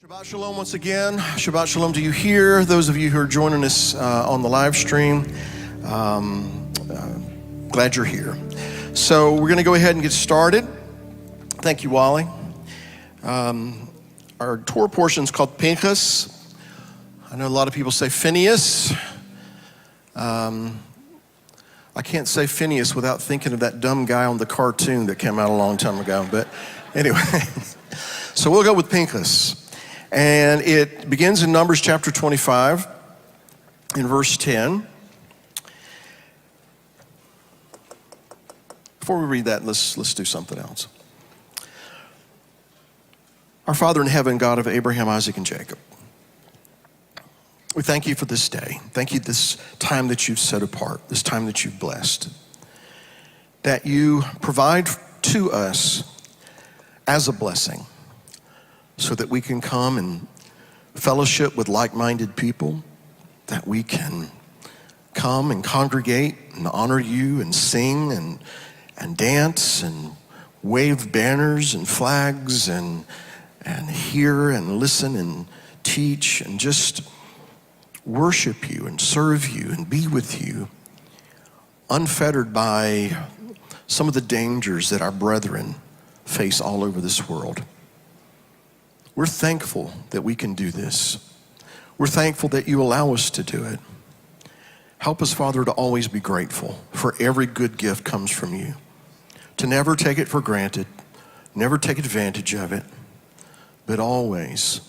Shabbat Shalom once again. Shabbat Shalom to you here. Those of you who are joining us on the live stream, glad you're here. So we're going to go ahead and get started. Thank you, Wally. Our Torah portion is called Pinchas. I know a lot of people say Phineas. I can't say Phineas without thinking of that dumb guy on the cartoon that came out a long time ago. But anyway, so we'll go with Pinchas. And it begins in Numbers chapter 25 in verse 10. Before we read that, let's do something else. Our Father in heaven, God of Abraham, Isaac, and Jacob, we thank you for this day. Thank you this time that you've set apart, this time that you've blessed, that you provide to us as a blessing, so that we can come and fellowship with like-minded people, that we can come and congregate and honor you and sing and dance and wave banners and flags and hear and listen and teach and just worship you and serve you and be with you, unfettered by some of the dangers that our brethren face all over this world. We're thankful that we can do this. We're thankful that you allow us to do it. Help us, Father, to always be grateful for every good gift comes from you, to never take it for granted, never take advantage of it, but always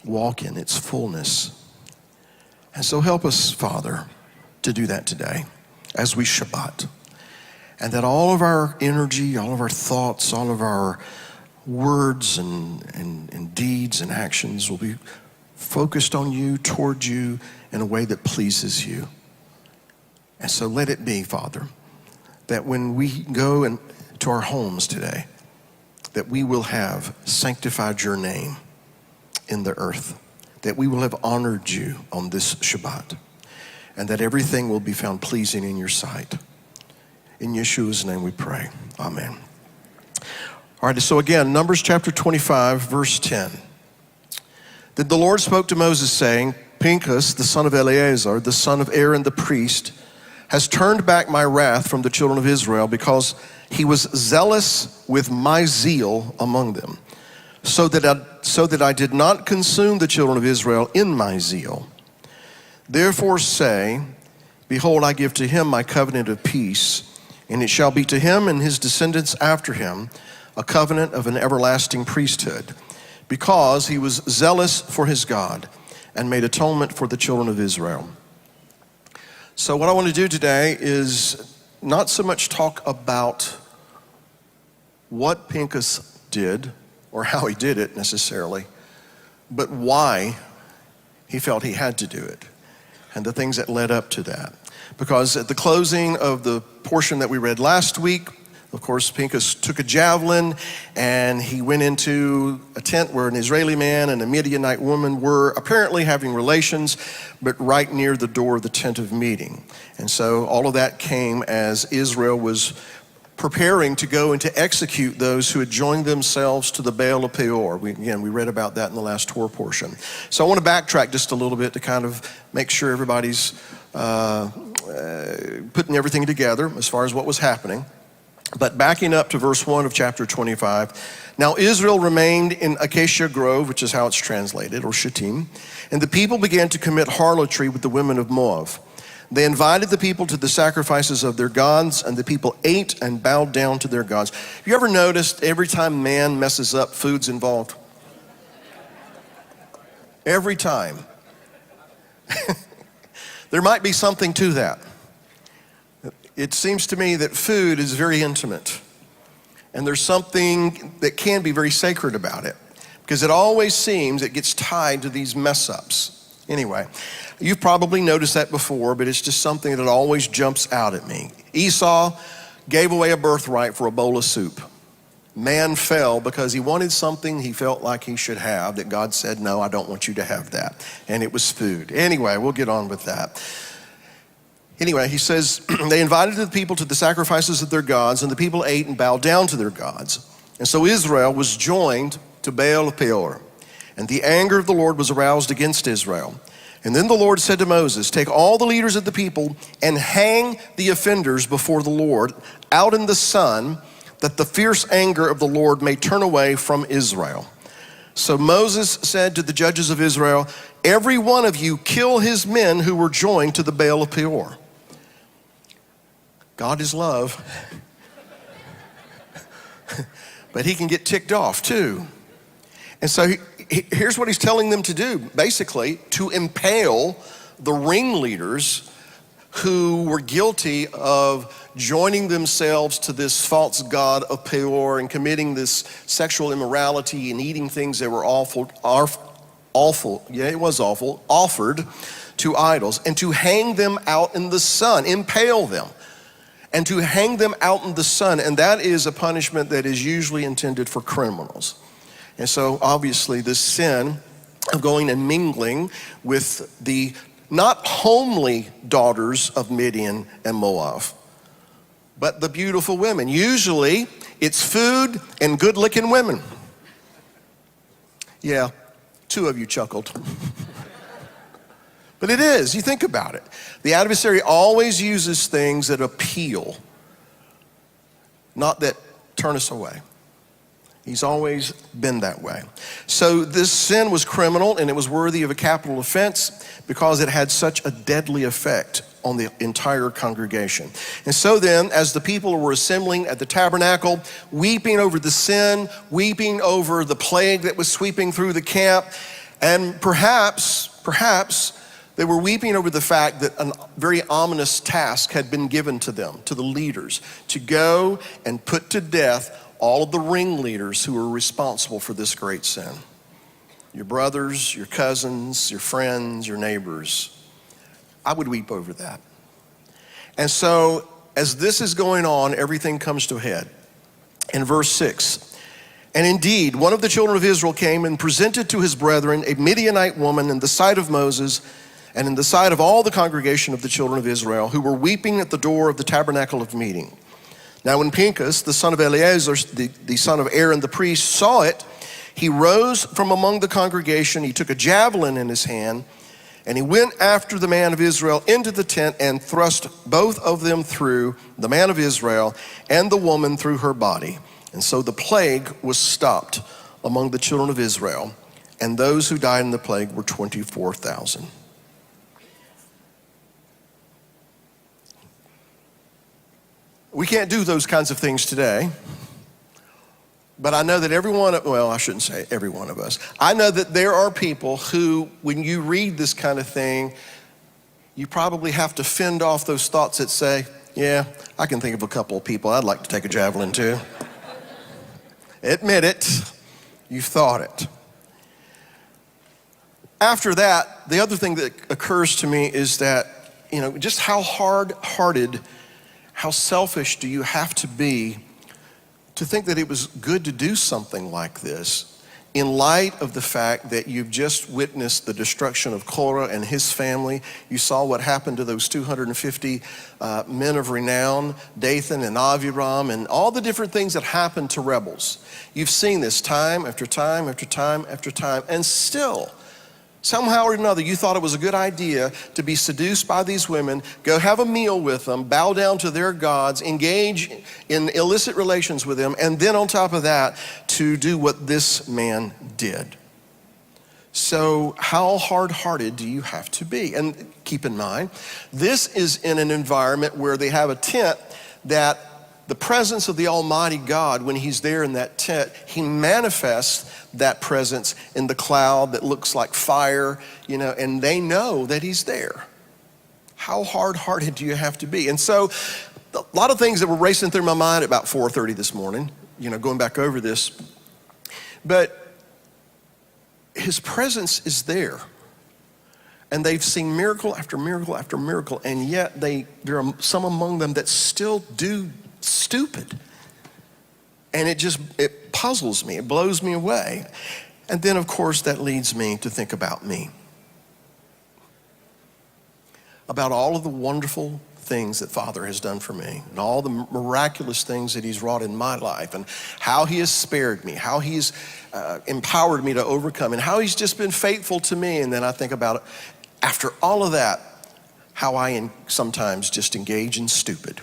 walk in its fullness. And so help us, Father, to do that today as we Shabbat. And that all of our energy, all of our thoughts, all of our words and deeds and actions will be focused on you, toward you, in a way that pleases you. And so let it be, Father, that when we go to our homes today, that we will have sanctified your name in the earth, that we will have honored you on this Shabbat, and that everything will be found pleasing in your sight. In Yeshua's name we pray. Amen. All right, so again, Numbers chapter 25, verse 10. Then the Lord spoke to Moses, saying, Pinchas, the son of Eleazar, the son of Aaron the priest, has turned back my wrath from the children of Israel, because he was zealous with my zeal among them, so that I did not consume the children of Israel in my zeal. Therefore say, behold, I give to him my covenant of peace, and it shall be to him and his descendants after him a covenant of an everlasting priesthood, because he was zealous for his God and made atonement for the children of Israel. So what I want to do today is not so much talk about what Pinchas did or how he did it necessarily, but why he felt he had to do it and the things that led up to that. Because at the closing of the portion that we read last week, of course, Pinchas took a javelin and he went into a tent where an Israeli man and a Midianite woman were apparently having relations, but right near the door of the tent of meeting. And so all of that came as Israel was preparing to go and to execute those who had joined themselves to the Baal of Peor. We read about that in the last Torah portion. So I want to backtrack just a little bit to kind of make sure everybody's putting everything together as far as what was happening. But backing up to verse 1 of chapter 25, now Israel remained in Acacia Grove, which is how it's translated, or Shittim, and the people began to commit harlotry with the women of Moab. They invited the people to the sacrifices of their gods, and the people ate and bowed down to their gods. Have you ever noticed every time man messes up, food's involved? Every time. There might be something to that. It seems to me that food is very intimate, and there's something that can be very sacred about it, because it always seems it gets tied to these mess ups. Anyway, you've probably noticed that before, but it's just something that always jumps out at me. Esau gave away a birthright for a bowl of soup. Man fell because he wanted something he felt like he should have that God said, no, I don't want you to have that. And it was food. Anyway, we'll get on with that. Anyway, he says, they invited the people to the sacrifices of their gods, and the people ate and bowed down to their gods. And so Israel was joined to Baal of Peor. And the anger of the Lord was aroused against Israel. And then the Lord said to Moses, take all the leaders of the people and hang the offenders before the Lord out in the sun, that the fierce anger of the Lord may turn away from Israel. So Moses said to the judges of Israel, every one of you kill his men who were joined to the Baal of Peor. God is love, but he can get ticked off too. And so here's what he's telling them to do, basically, to impale the ringleaders who were guilty of joining themselves to this false god of Peor and committing this sexual immorality and eating things that were awful, offered to idols, and to hang them out in the sun, impale them, and to hang them out in the sun. And that is a punishment that is usually intended for criminals. And so obviously this sin of going and mingling with the not homely daughters of Midian and Moab, but the beautiful women. Usually it's food and good looking women. Yeah, 2 of you chuckled. But it is, you think about it. The adversary always uses things that appeal, not that turn us away. He's always been that way. So this sin was criminal, and it was worthy of a capital offense because it had such a deadly effect on the entire congregation. And so then, as the people were assembling at the tabernacle, weeping over the sin, weeping over the plague that was sweeping through the camp, and perhaps they were weeping over the fact that a very ominous task had been given to them, to the leaders, to go and put to death all of the ringleaders who were responsible for this great sin. Your brothers, your cousins, your friends, your neighbors. I would weep over that. And so as this is going on, everything comes to a head. In verse 6, and indeed, one of the children of Israel came and presented to his brethren a Midianite woman in the sight of Moses and in the sight of all the congregation of the children of Israel, who were weeping at the door of the tabernacle of meeting. Now when Pinchas, the son of Eleazar, the son of Aaron the priest, saw it, he rose from among the congregation, he took a javelin in his hand, and he went after the man of Israel into the tent and thrust both of them through, the man of Israel and the woman through her body. And so the plague was stopped among the children of Israel, and those who died in the plague were 24,000. We can't do those kinds of things today, but I know that I shouldn't say every one of us. I know that there are people who, when you read this kind of thing, you probably have to fend off those thoughts that say, yeah, I can think of a couple of people I'd like to take a javelin to. Admit it, you've thought it. After that, the other thing that occurs to me is that, just how hard-hearted, how selfish do you have to be to think that it was good to do something like this in light of the fact that you've just witnessed the destruction of Korah and his family. You saw what happened to those 250 men of renown, Dathan and Abiram, and all the different things that happened to rebels. You've seen this time after time after time after time, and still, somehow or another, you thought it was a good idea to be seduced by these women, go have a meal with them, bow down to their gods, engage in illicit relations with them, and then on top of that, to do what this man did. So how hard-hearted do you have to be? And keep in mind, this is in an environment where they have a tent that the presence of the Almighty God, when he's there in that tent, he manifests that presence in the cloud that looks like fire, and they know that he's there. How hard-hearted do you have to be? And so a lot of things that were racing through my mind about 4:30 this morning, going back over this, but his presence is there. And they've seen miracle after miracle after miracle, and yet there are some among them that still do stupid. And it puzzles me, it blows me away. And then of course that leads me to think about me. About all of the wonderful things that Father has done for me and all the miraculous things that he's wrought in my life and how he has spared me, how he's empowered me to overcome and how he's just been faithful to me. And then I think about it, after all of that, how I sometimes just engage in stupid.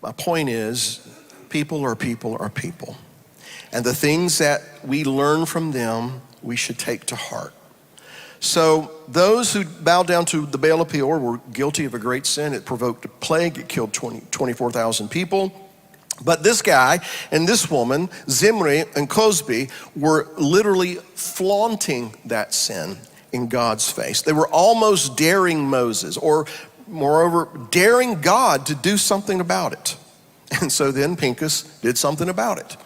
My point is, people are people are people. And the things that we learn from them, we should take to heart. So those who bowed down to the Baal of Peor were guilty of a great sin. It provoked a plague. It killed 24,000 people. But this guy and this woman, Zimri and Cosby, were literally flaunting that sin in God's face. They were almost daring Moses, or moreover, daring God to do something about it. And so then Pinchas did something about it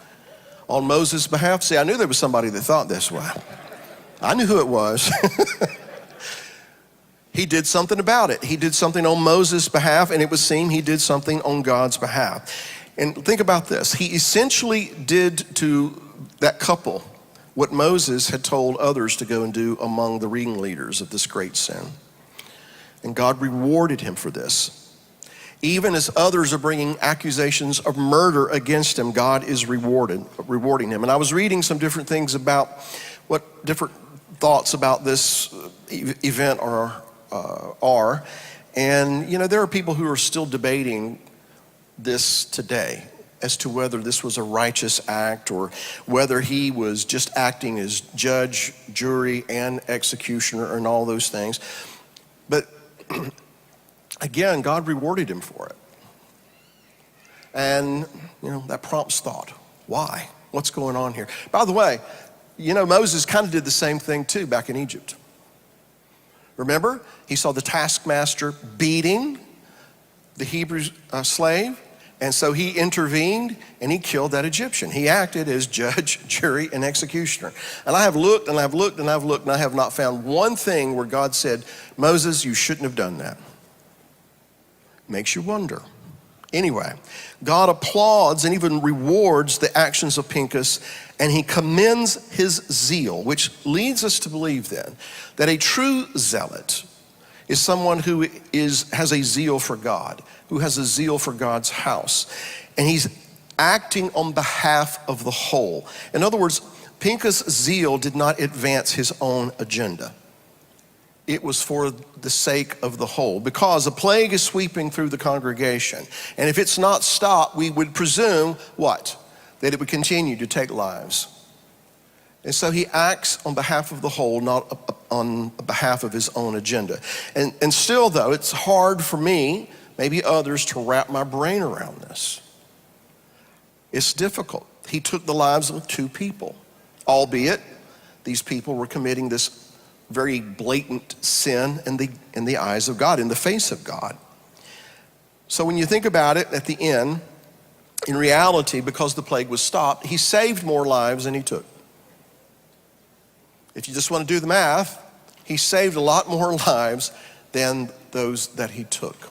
on Moses' behalf. See, I knew there was somebody that thought this way. I knew who it was. He did something about it. He did something on Moses' behalf, and it would seem he did something on God's behalf. And think about this. He essentially did to that couple what Moses had told others to go and do among the ringleaders of this great sin. And God rewarded him for this. Even as others are bringing accusations of murder against him, God is rewarding him. And I was reading some different things about what different thoughts about this event are. And, you know, there are people who are still debating this today as to whether this was a righteous act or whether he was just acting as judge, jury, and executioner and all those things. But again, God rewarded him for it. And, you know, that prompts thought. Why? What's going on here? By the way, you know, Moses kind of did the same thing too back in Egypt. Remember? He saw the taskmaster beating the Hebrew slave, and so he intervened and he killed that Egyptian. He acted as judge, jury, and executioner. And I have looked and I've looked and I've looked and I have not found one thing where God said, Moses, you shouldn't have done that. Makes you wonder. Anyway, God applauds and even rewards the actions of Pinchas, and he commends his zeal, which leads us to believe then that a true zealot is someone who has a zeal for God, who has a zeal for God's house, and he's acting on behalf of the whole. In other words, Pinchas' zeal did not advance his own agenda. It was for the sake of the whole, because a plague is sweeping through the congregation. And if it's not stopped, we would presume what? That it would continue to take lives. And so he acts on behalf of the whole, not on behalf of his own agenda. And still though, it's hard for me, maybe others, to wrap my brain around this. It's difficult. He took the lives of 2 people, albeit these people were committing this very blatant sin in the eyes of God, in the face of God. So when you think about it at the end, in reality, because the plague was stopped, he saved more lives than he took. If you just want to do the math, he saved a lot more lives than those that he took.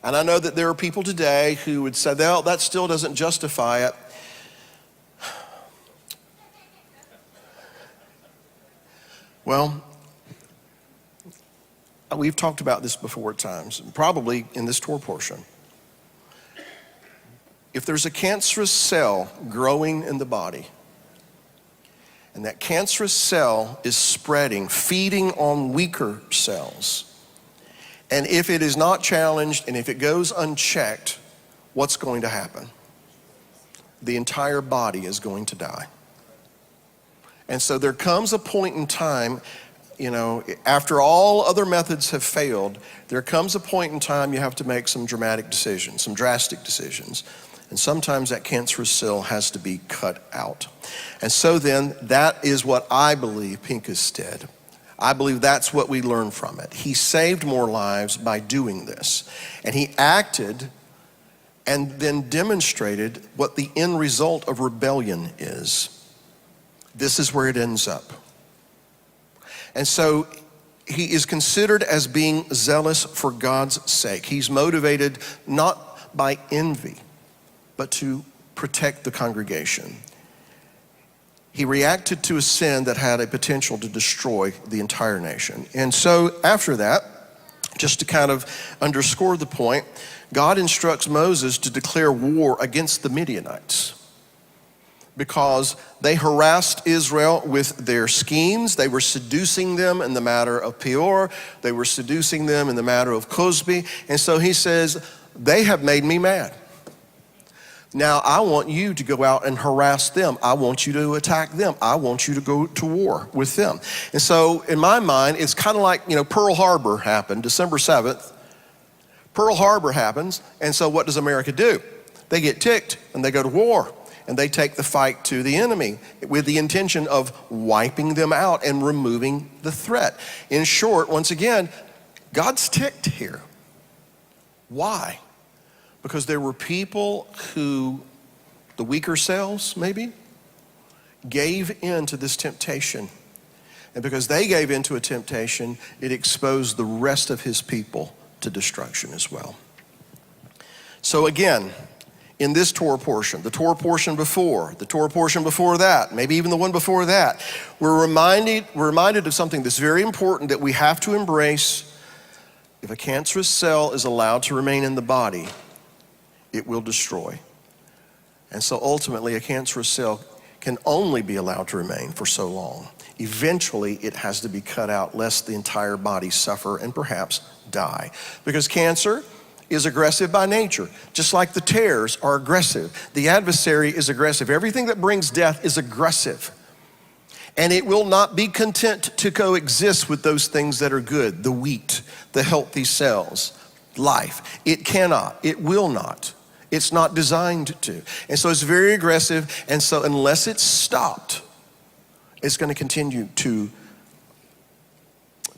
And I know that there are people today who would say, well, that still doesn't justify it. Well, we've talked about this before at times, probably in this Torah portion. If there's a cancerous cell growing in the body, and that cancerous cell is spreading, feeding on weaker cells, and if it is not challenged and if it goes unchecked, what's going to happen? The entire body is going to die. And so there comes a point in time, you know, after all other methods have failed, there comes a point in time you have to make some dramatic decisions, some drastic decisions. And sometimes that cancerous cell has to be cut out. And so then that is what I believe Pinchas did. I believe that's what we learn from it. He saved more lives by doing this. And he acted and then demonstrated what the end result of rebellion is. This is where it ends up. And so he is considered as being zealous for God's sake. He's motivated not by envy, but to protect the congregation. He reacted to a sin that had a potential to destroy the entire nation. And so after that, Just to kind of underscore the point, God instructs Moses to declare war against the Midianites because they harassed Israel with their schemes. They were seducing them in the matter of Peor. They were seducing them in the matter of Cosby. And so he says, they have made me mad. Now I want you to go out and harass them. I want you to attack them. I want you to go to war with them. And so in my mind, it's kind of like, Pearl Harbor happened, December 7th. Pearl Harbor happens, and so what does America do? They get ticked and they go to war. And they take the fight to the enemy with the intention of wiping them out and removing the threat. In short, once again, God's ticked here. Why? Because there were people who, the weaker selves maybe, gave in to this temptation. And because they gave in to a temptation, it exposed the rest of his people to destruction as well. So again, in this Torah portion, the Torah portion before, the Torah portion before that, maybe even the one before that, we're reminded of something that's very important that we have to embrace. If a cancerous cell is allowed to remain in the body, it will destroy. And so ultimately, a cancerous cell can only be allowed to remain for so long. Eventually, it has to be cut out lest the entire body suffer and perhaps die. Because cancer is aggressive by nature, just like the tares are aggressive. The adversary is aggressive. Everything that brings death is aggressive. And it will not be content to coexist with those things that are good, the wheat, the healthy cells, life. It cannot, it will not. It's not designed to. And so it's very aggressive. And so unless it's stopped, it's going to continue to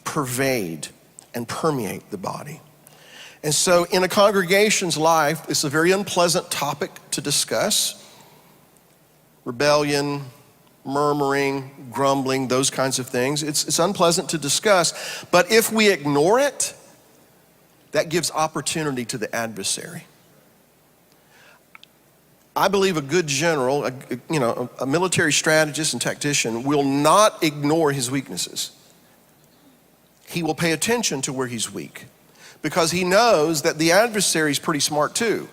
pervade and permeate the body. And so in a congregation's life, it's a very unpleasant topic to discuss. Rebellion, murmuring, grumbling, those kinds of things. It's unpleasant to discuss. But if we ignore it, that gives opportunity to the adversary. I believe a good general, a military strategist and tactician will not ignore his weaknesses. He will pay attention to where he's weak because he knows that the adversary is pretty smart too.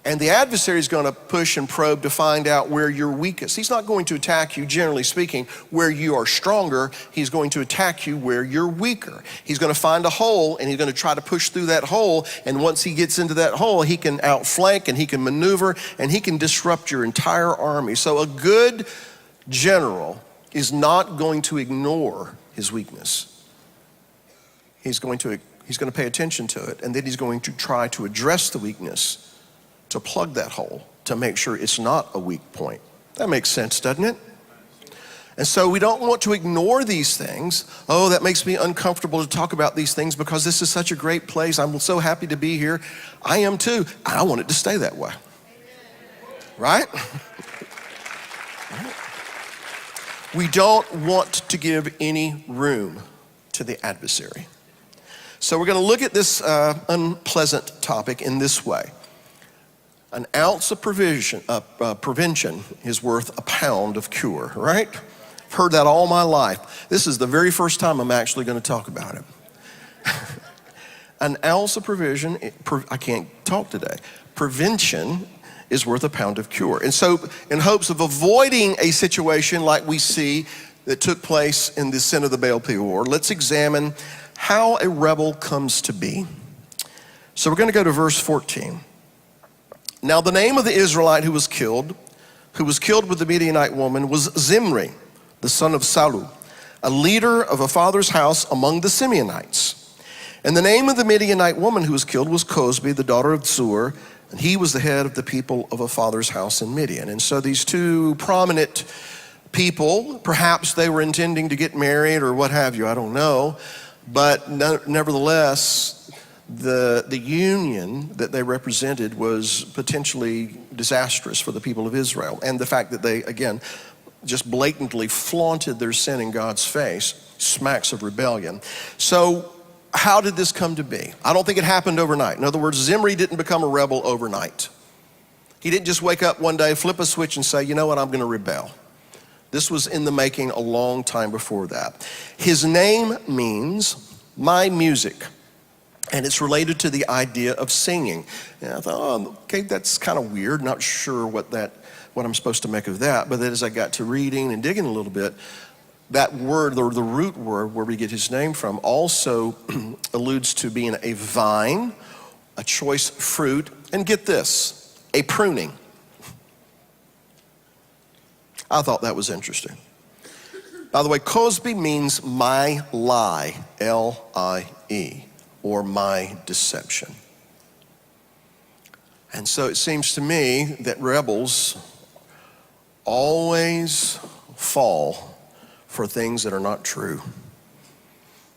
And the adversary is going to push and probe to find out where you're weakest. He's not going to attack you, generally speaking, where you are stronger. He's going to attack you where you're weaker. He's going to find a hole and he's going to try to push through that hole. And once he gets into that hole, he can outflank and he can maneuver and he can disrupt your entire army. So a good general is not going to ignore his weakness. He's going to pay attention to it, and then he's going to try to address the weakness, to plug that hole, to make sure it's not a weak point. That makes sense, doesn't it? And so we don't want to ignore these things. Oh, that makes me uncomfortable to talk about these things because this is such a great place. I'm so happy to be here. I am too. I want it to stay that way. Right? We don't want to give any room to the adversary. So we're going to look at this unpleasant topic in this way. An ounce of prevention is worth a pound of cure, right? I've heard that all my life. This is the very first time I'm actually going to talk about it. An ounce of prevention, I can't talk today. Prevention is worth a pound of cure. And so in hopes of avoiding a situation like we see that took place in the sin of the Baal Peor, let's examine how a rebel comes to be. So we're going to go to verse 14. Now the name of the Israelite who was killed with the Midianite woman, was Zimri, the son of Salu, a leader of a father's house among the Simeonites. And the name of the Midianite woman who was killed was Cosbi, the daughter of Zur, and he was the head of the people of a father's house in Midian. And so these two prominent people, perhaps they were intending to get married or what have you, I don't know, but nevertheless, the union that they represented was potentially disastrous for the people of Israel. And the fact that they, again, just blatantly flaunted their sin in God's face smacks of rebellion. So how did this come to be? I don't think it happened overnight. In other words, Zimri didn't become a rebel overnight. He didn't just wake up one day, flip a switch and say, you know what, I'm going to rebel. This was in the making a long time before that. His name means my music. And it's related to the idea of singing. And I thought, oh, okay, that's kind of weird. Not sure what I'm supposed to make of that. But then as I got to reading and digging a little bit, that word, or the root word where we get his name from, also alludes to being a vine, a choice fruit, and get this, a pruning. I thought that was interesting. By the way, Cosby means my lie, L-I-E, or my deception. And so it seems to me that rebels always fall for things that are not true.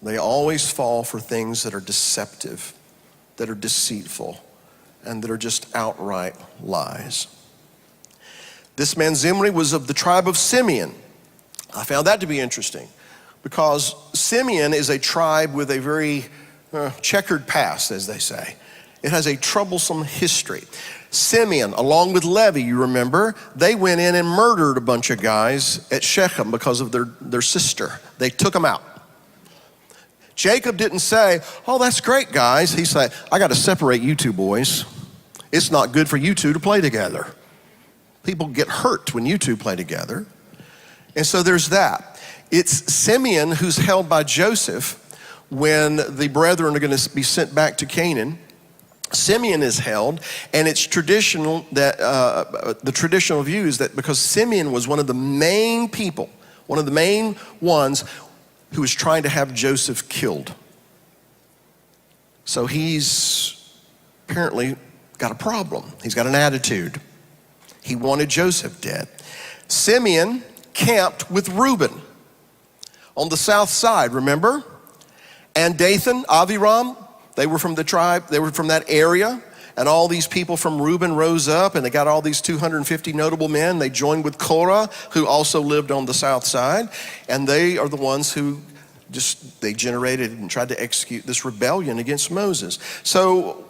They always fall for things that are deceptive, that are deceitful, and that are just outright lies. This man Zimri was of the tribe of Simeon. I found that to be interesting because Simeon is a tribe with a very checkered past, as they say. It has a troublesome history. Simeon, along with Levi, you remember, they went in and murdered a bunch of guys at Shechem because of their sister. They took them out. Jacob didn't say, oh, that's great, guys. He said, I got to separate you two boys. It's not good for you two to play together. People get hurt when you two play together. And so there's that. It's Simeon who's held by Joseph when the brethren are going to be sent back to Canaan. Simeon is held, and it's traditional that the traditional view is that because Simeon was one of the main people, one of the main ones who was trying to have Joseph killed. So he's apparently got a problem. He's got an attitude. He wanted Joseph dead. Simeon camped with Reuben on the south side, remember? And Dathan, Aviram, they were from the tribe, they were from that area. And all these people from Reuben rose up and they got all these 250 notable men. They joined with Korah, who also lived on the south side. And they are the ones who they generated and tried to execute this rebellion against Moses. So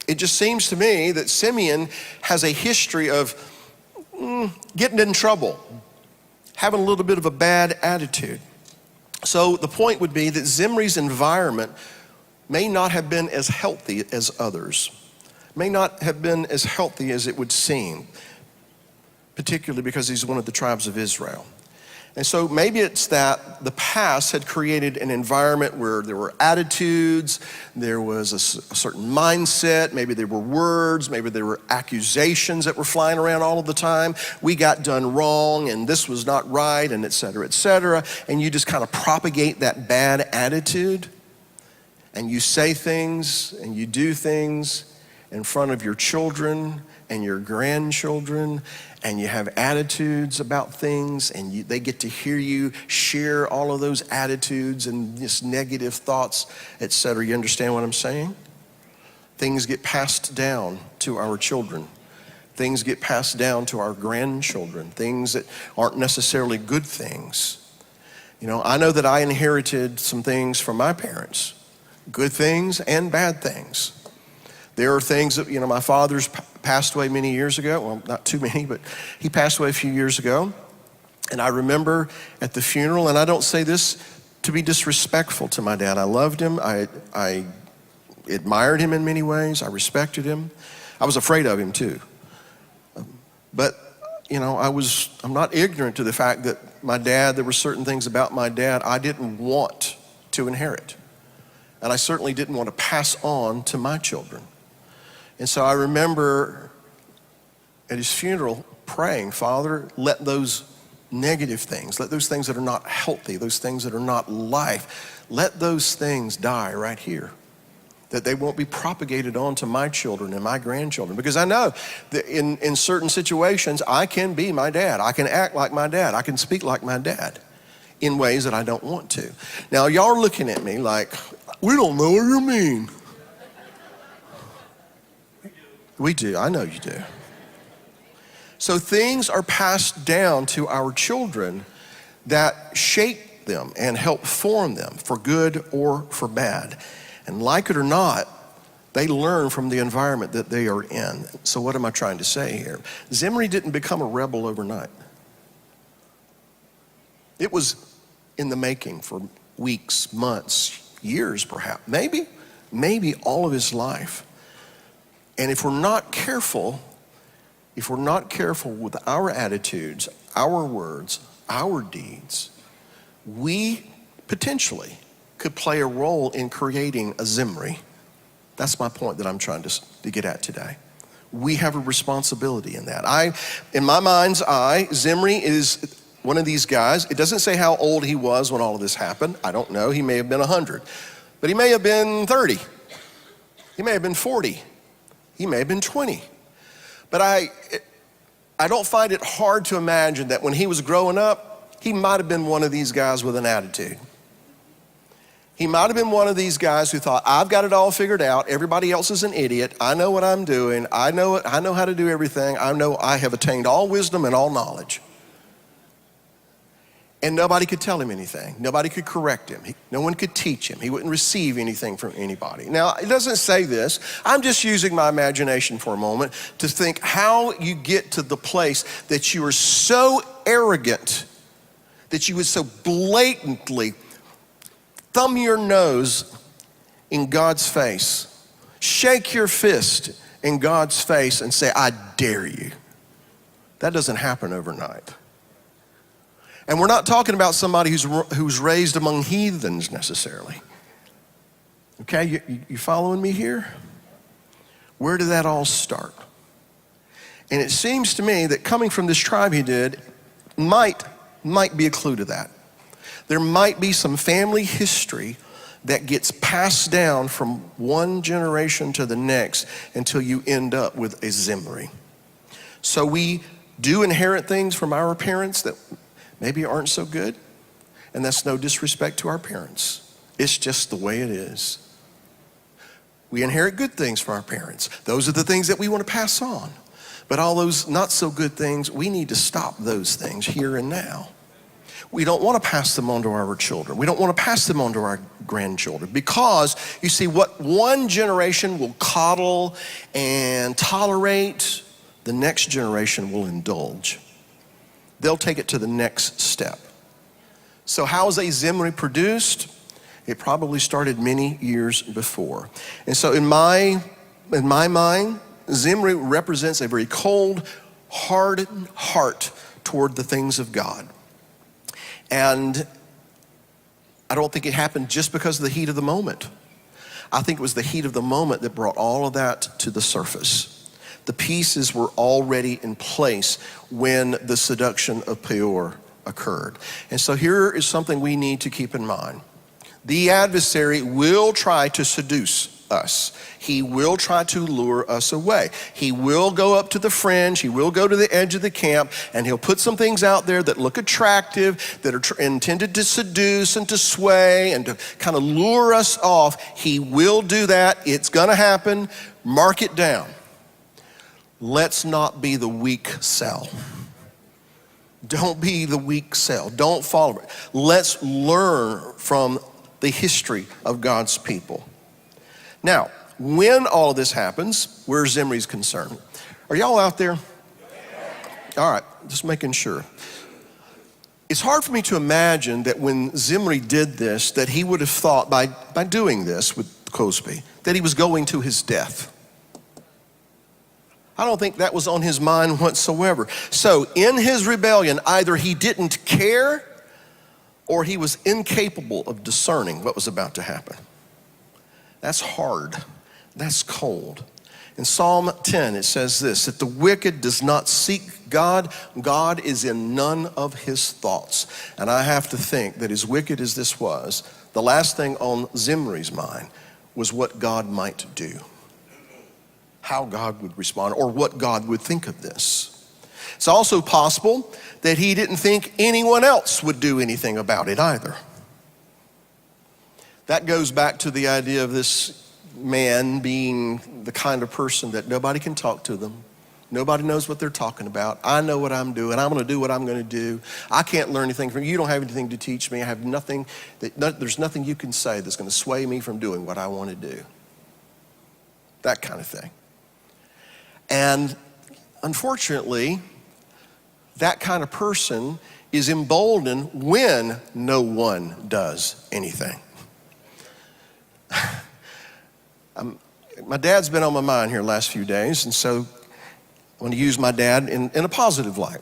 it just seems to me that Simeon has a history of getting in trouble, having a little bit of a bad attitude. So the point would be that Zimri's environment may not have been as healthy as others, may not have been as healthy as it would seem, particularly because he's one of the tribes of Israel. And so maybe it's that the past had created an environment where there were attitudes, there was a certain mindset, maybe there were words, maybe there were accusations that were flying around all of the time. We got done wrong and this was not right, and et cetera, et cetera. And you just kind of propagate that bad attitude, and you say things and you do things in front of your children and your grandchildren, and you have attitudes about things, and they get to hear you share all of those attitudes and just negative thoughts, et cetera. You understand what I'm saying? Things get passed down to our children. Things get passed down to our grandchildren, things that aren't necessarily good things. You know, I know that I inherited some things from my parents, good things and bad things. There are things that, my father's passed away many years ago. Well, not too many, but he passed away a few years ago. And I remember at the funeral, and I don't say this to be disrespectful to my dad. I loved him. I admired him in many ways. I respected him. I was afraid of him too. But, I'm not ignorant to the fact that there were certain things about my dad I didn't want to inherit. And I certainly didn't want to pass on to my children. And so I remember at his funeral praying, Father, let those negative things, let those things that are not healthy, those things that are not life, let those things die right here, that they won't be propagated on to my children and my grandchildren. Because I know that in certain situations, I can be my dad. I can act like my dad. I can speak like my dad in ways that I don't want to. Now, y'all are looking at me like, we don't know what you mean. We do, I know you do. So things are passed down to our children that shape them and help form them for good or for bad. And like it or not, they learn from the environment that they are in. So what am I trying to say here? Zimri didn't become a rebel overnight. It was in the making for weeks, months, years perhaps, maybe maybe all of his life. And if we're not careful with our attitudes, our words, our deeds, we potentially could play a role in creating a Zimri. That's my point that I'm trying to get at today. We have a responsibility in that. In my mind's eye, Zimri is one of these guys. It doesn't say how old he was when all of this happened. I don't know. He may have been 100, but he may have been 30. He may have been 40. He may have been 20. But I don't find it hard to imagine that when he was growing up, he might have been one of these guys with an attitude. He might have been one of these guys who thought, I've got it all figured out. Everybody else is an idiot. I know what I'm doing. I know how to do everything. I know I have attained all wisdom and all knowledge. And nobody could tell him anything. Nobody could correct him. No one could teach him. He wouldn't receive anything from anybody. Now, it doesn't say this. I'm just using my imagination for a moment to think how you get to the place that you are so arrogant, that you would so blatantly thumb your nose in God's face, shake your fist in God's face and say, I dare you. That doesn't happen overnight. And we're not talking about somebody who's raised among heathens necessarily. Okay, you following me here? Where did that all start? And it seems to me that coming from this tribe he did might be a clue to that. There might be some family history that gets passed down from one generation to the next until you end up with a Zimri. So we do inherit things from our parents that maybe aren't so good, and that's no disrespect to our parents. It's just the way it is. We inherit good things from our parents. Those are the things that we want to pass on. But all those not so good things, we need to stop those things here and now. We don't want to pass them on to our children. We don't want to pass them on to our grandchildren because, you see, what one generation will coddle and tolerate, the next generation will indulge. They'll take it to the next step. So how is a Zimri produced? It probably started many years before. And so in my mind, Zimri represents a very cold, hardened heart toward the things of God. And I don't think it happened just because of the heat of the moment. I think it was the heat of the moment that brought all of that to the surface. The pieces were already in place when the seduction of Peor occurred. And so here is something we need to keep in mind. The adversary will try to seduce us. He will try to lure us away. He will go up to the fringe. He will go to the edge of the camp, and he'll put some things out there that look attractive, that are intended to seduce and to sway and to kind of lure us off. He will do that. It's going to happen. Mark it down. Let's not be the weak cell. Don't be the weak cell. Don't follow it. Let's learn from the history of God's people. Now, when all of this happens, where Zimri's concerned. Are y'all out there? All right, just making sure. It's hard for me to imagine that when Zimri did this, that he would have thought by doing this with Cosby, that he was going to his death. I don't think that was on his mind whatsoever. So in his rebellion, either he didn't care or he was incapable of discerning what was about to happen. That's hard. That's cold. In Psalm 10, it says this, that the wicked does not seek God. God is in none of his thoughts. And I have to think that as wicked as this was, the last thing on Zimri's mind was what God might do, how God would respond, or what God would think of this. It's also possible that he didn't think anyone else would do anything about it either. That goes back to the idea of this man being the kind of person that nobody can talk to them. Nobody knows what they're talking about. I know what I'm doing. I'm going to do what I'm going to do. I can't learn anything from you. You don't have anything to teach me. I have nothing. There's nothing you can say that's going to sway me from doing what I want to do. That kind of thing. And unfortunately, that kind of person is emboldened when no one does anything. My dad's been on my mind here the last few days, and so I want to use my dad in a positive light.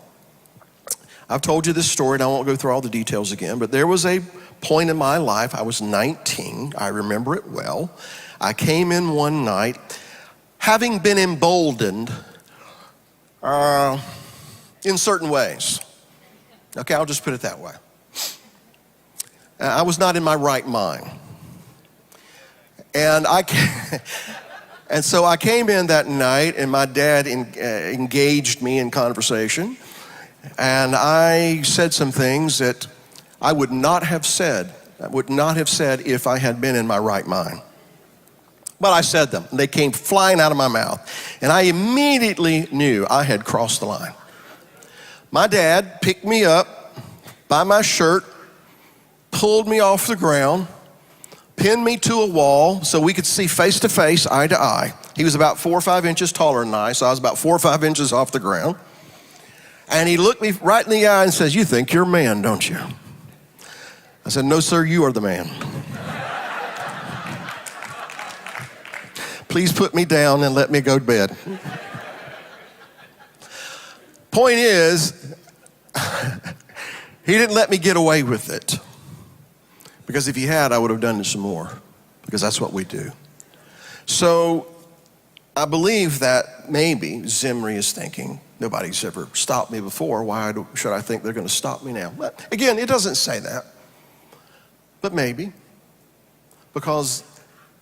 I've told you this story, and I won't go through all the details again, but there was a point in my life, I was 19, I remember it well. I came in one night, having been emboldened in certain ways. Okay, I'll just put it that way. I was not in my right mind. And so I came in that night, and my dad engaged me in conversation, and I said some things that I would not have said if I had been in my right mind. But I said them, and they came flying out of my mouth, and I immediately knew I had crossed the line. My dad picked me up by my shirt, pulled me off the ground, pinned me to a wall so we could see face to face, eye to eye. He was about 4 or 5 inches taller than I, so I was about 4 or 5 inches off the ground. And he looked me right in the eye and says, "You think you're a man, don't you?" I said, "No, sir, you are the man. Please put me down and let me go to bed." Point is, he didn't let me get away with it. Because if he had, I would have done it some more. Because that's what we do. So I believe that maybe Zimri is thinking, nobody's ever stopped me before. Why should I think they're going to stop me now? But again, it doesn't say that. But maybe. Because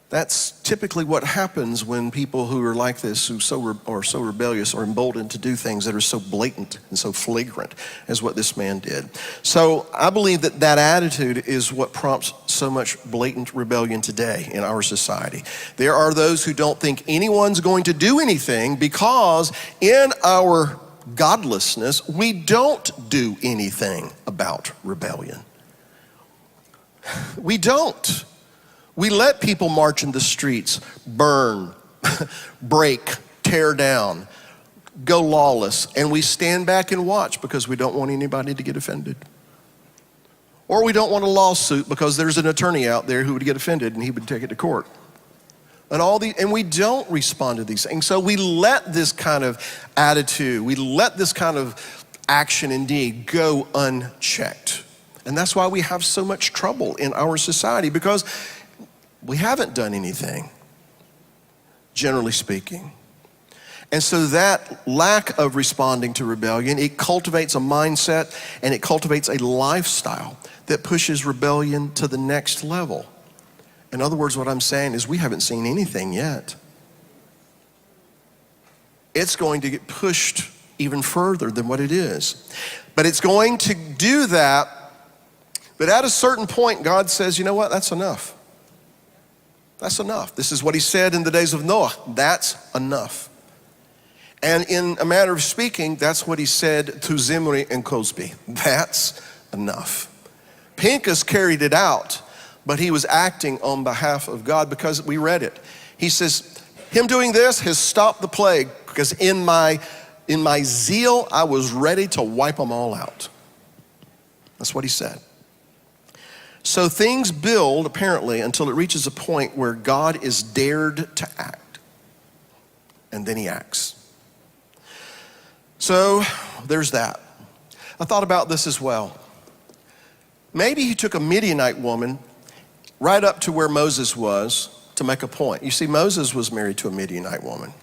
that's typically what happens when people who are like this, who are so rebellious, are emboldened to do things that are so blatant and so flagrant as what this man did. So I believe that attitude is what prompts so much blatant rebellion today in our society. There are those who don't think anyone's going to do anything because in our godlessness, we don't do anything about rebellion. We don't. We let people march in the streets, burn, break, tear down, go lawless, and we stand back and watch because we don't want anybody to get offended. Or we don't want a lawsuit because there's an attorney out there who would get offended and he would take it to court. And we don't respond to these things. So we let this kind of attitude, we let this kind of action indeed go unchecked. And that's why we have so much trouble in our society, because we haven't done anything, generally speaking. And so that lack of responding to rebellion, it cultivates a mindset and it cultivates a lifestyle that pushes rebellion to the next level. In other words, what I'm saying is we haven't seen anything yet. It's going to get pushed even further than what it is. But it's going to do that, but at a certain point, God says, you know what, that's enough. That's enough. This is what he said in the days of Noah. That's enough. And in a manner of speaking, that's what he said to Zimri and Cosby. That's enough. Pinchas carried it out, but he was acting on behalf of God because we read it. He says, him doing this has stopped the plague because in my zeal, I was ready to wipe them all out. That's what he said. So things build, apparently, until it reaches a point where God is dared to act. And then he acts. So there's that. I thought about this as well. Maybe he took a Midianite woman right up to where Moses was to make a point. You see, Moses was married to a Midianite woman,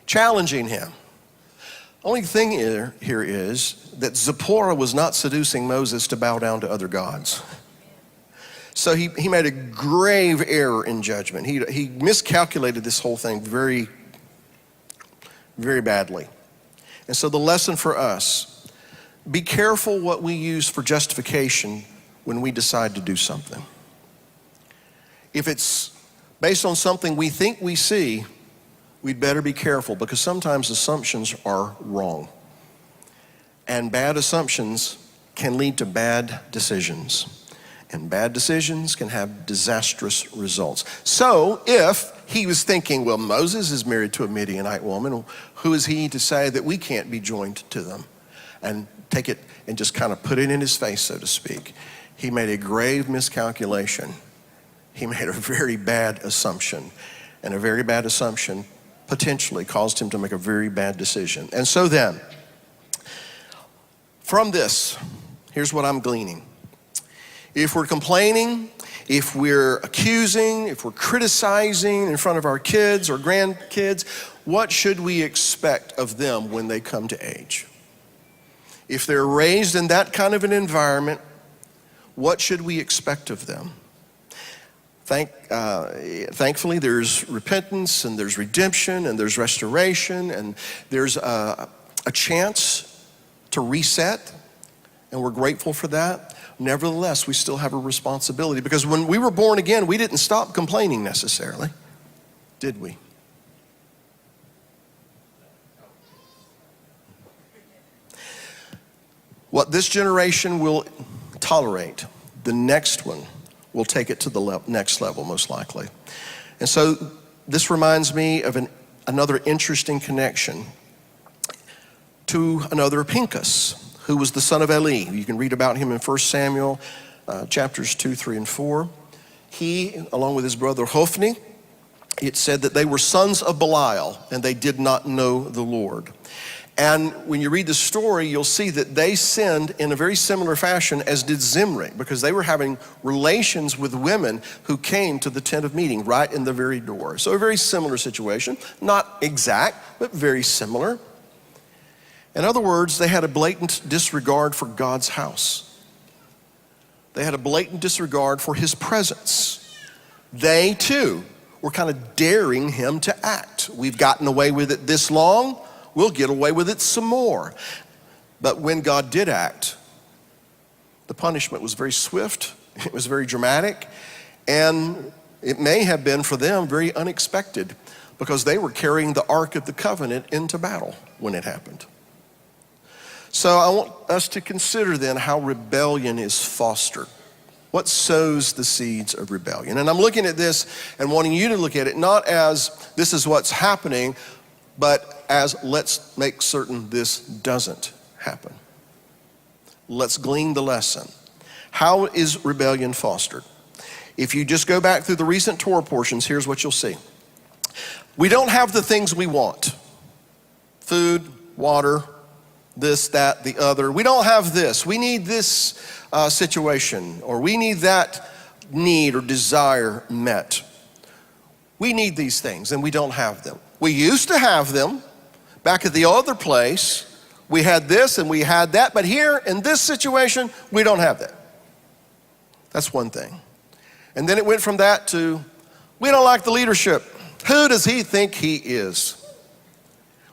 challenging him. Only thing here is that Zipporah was not seducing Moses to bow down to other gods. So he made a grave error in judgment. He miscalculated this whole thing very, very badly. And so the lesson for us, be careful what we use for justification when we decide to do something. If it's based on something we think we see, we'd better be careful, because sometimes assumptions are wrong. And bad assumptions can lead to bad decisions. And bad decisions can have disastrous results. So if he was thinking, well, Moses is married to a Midianite woman, who is he to say that we can't be joined to them? And take it and just kind of put it in his face, so to speak. He made a grave miscalculation. he made a very bad assumption. And a very bad assumption potentially caused him to make a very bad decision. And so then, from this, here's what I'm gleaning. If we're complaining, if we're accusing, if we're criticizing in front of our kids or grandkids, what should we expect of them when they come to age? If they're raised in that kind of an environment, what should we expect of them? Thankfully, there's repentance and there's redemption and there's restoration and there's a chance to reset, and we're grateful for that. Nevertheless, we still have a responsibility, because when we were born again, we didn't stop complaining necessarily, did we? What this generation will tolerate, the next one will take it to the next level, most likely. And so this reminds me of another interesting connection to another Pinchas, who was the son of Eli. You can read about him in 1 Samuel chapters 2, 3, and 4. He, along with his brother Hophni, it said that they were sons of Belial, and they did not know the Lord. And when you read the story, you'll see that they sinned in a very similar fashion as did Zimri, because they were having relations with women who came to the tent of meeting right in the very door. So a very similar situation, not exact, but very similar. In other words, they had a blatant disregard for God's house. They had a blatant disregard for his presence. They too were kind of daring him to act. We've gotten away with it this long, we'll get away with it some more. But when God did act, the punishment was very swift, it was very dramatic, and it may have been for them very unexpected, because they were carrying the Ark of the Covenant into battle when it happened. So I want us to consider then how rebellion is fostered. What sows the seeds of rebellion? And I'm looking at this and wanting you to look at it not as this is what's happening, but as let's make certain this doesn't happen. Let's glean the lesson. How is rebellion fostered? If you just go back through the recent Torah portions, here's what you'll see. We don't have the things we want. Food, water, this, that, the other. We don't have this. We need this situation, or we need that need or desire met. We need these things, and we don't have them. We used to have them back at the other place. We had this and we had that, but here in this situation, we don't have that. That's one thing. And then it went from that to, we don't like the leadership. Who does he think he is?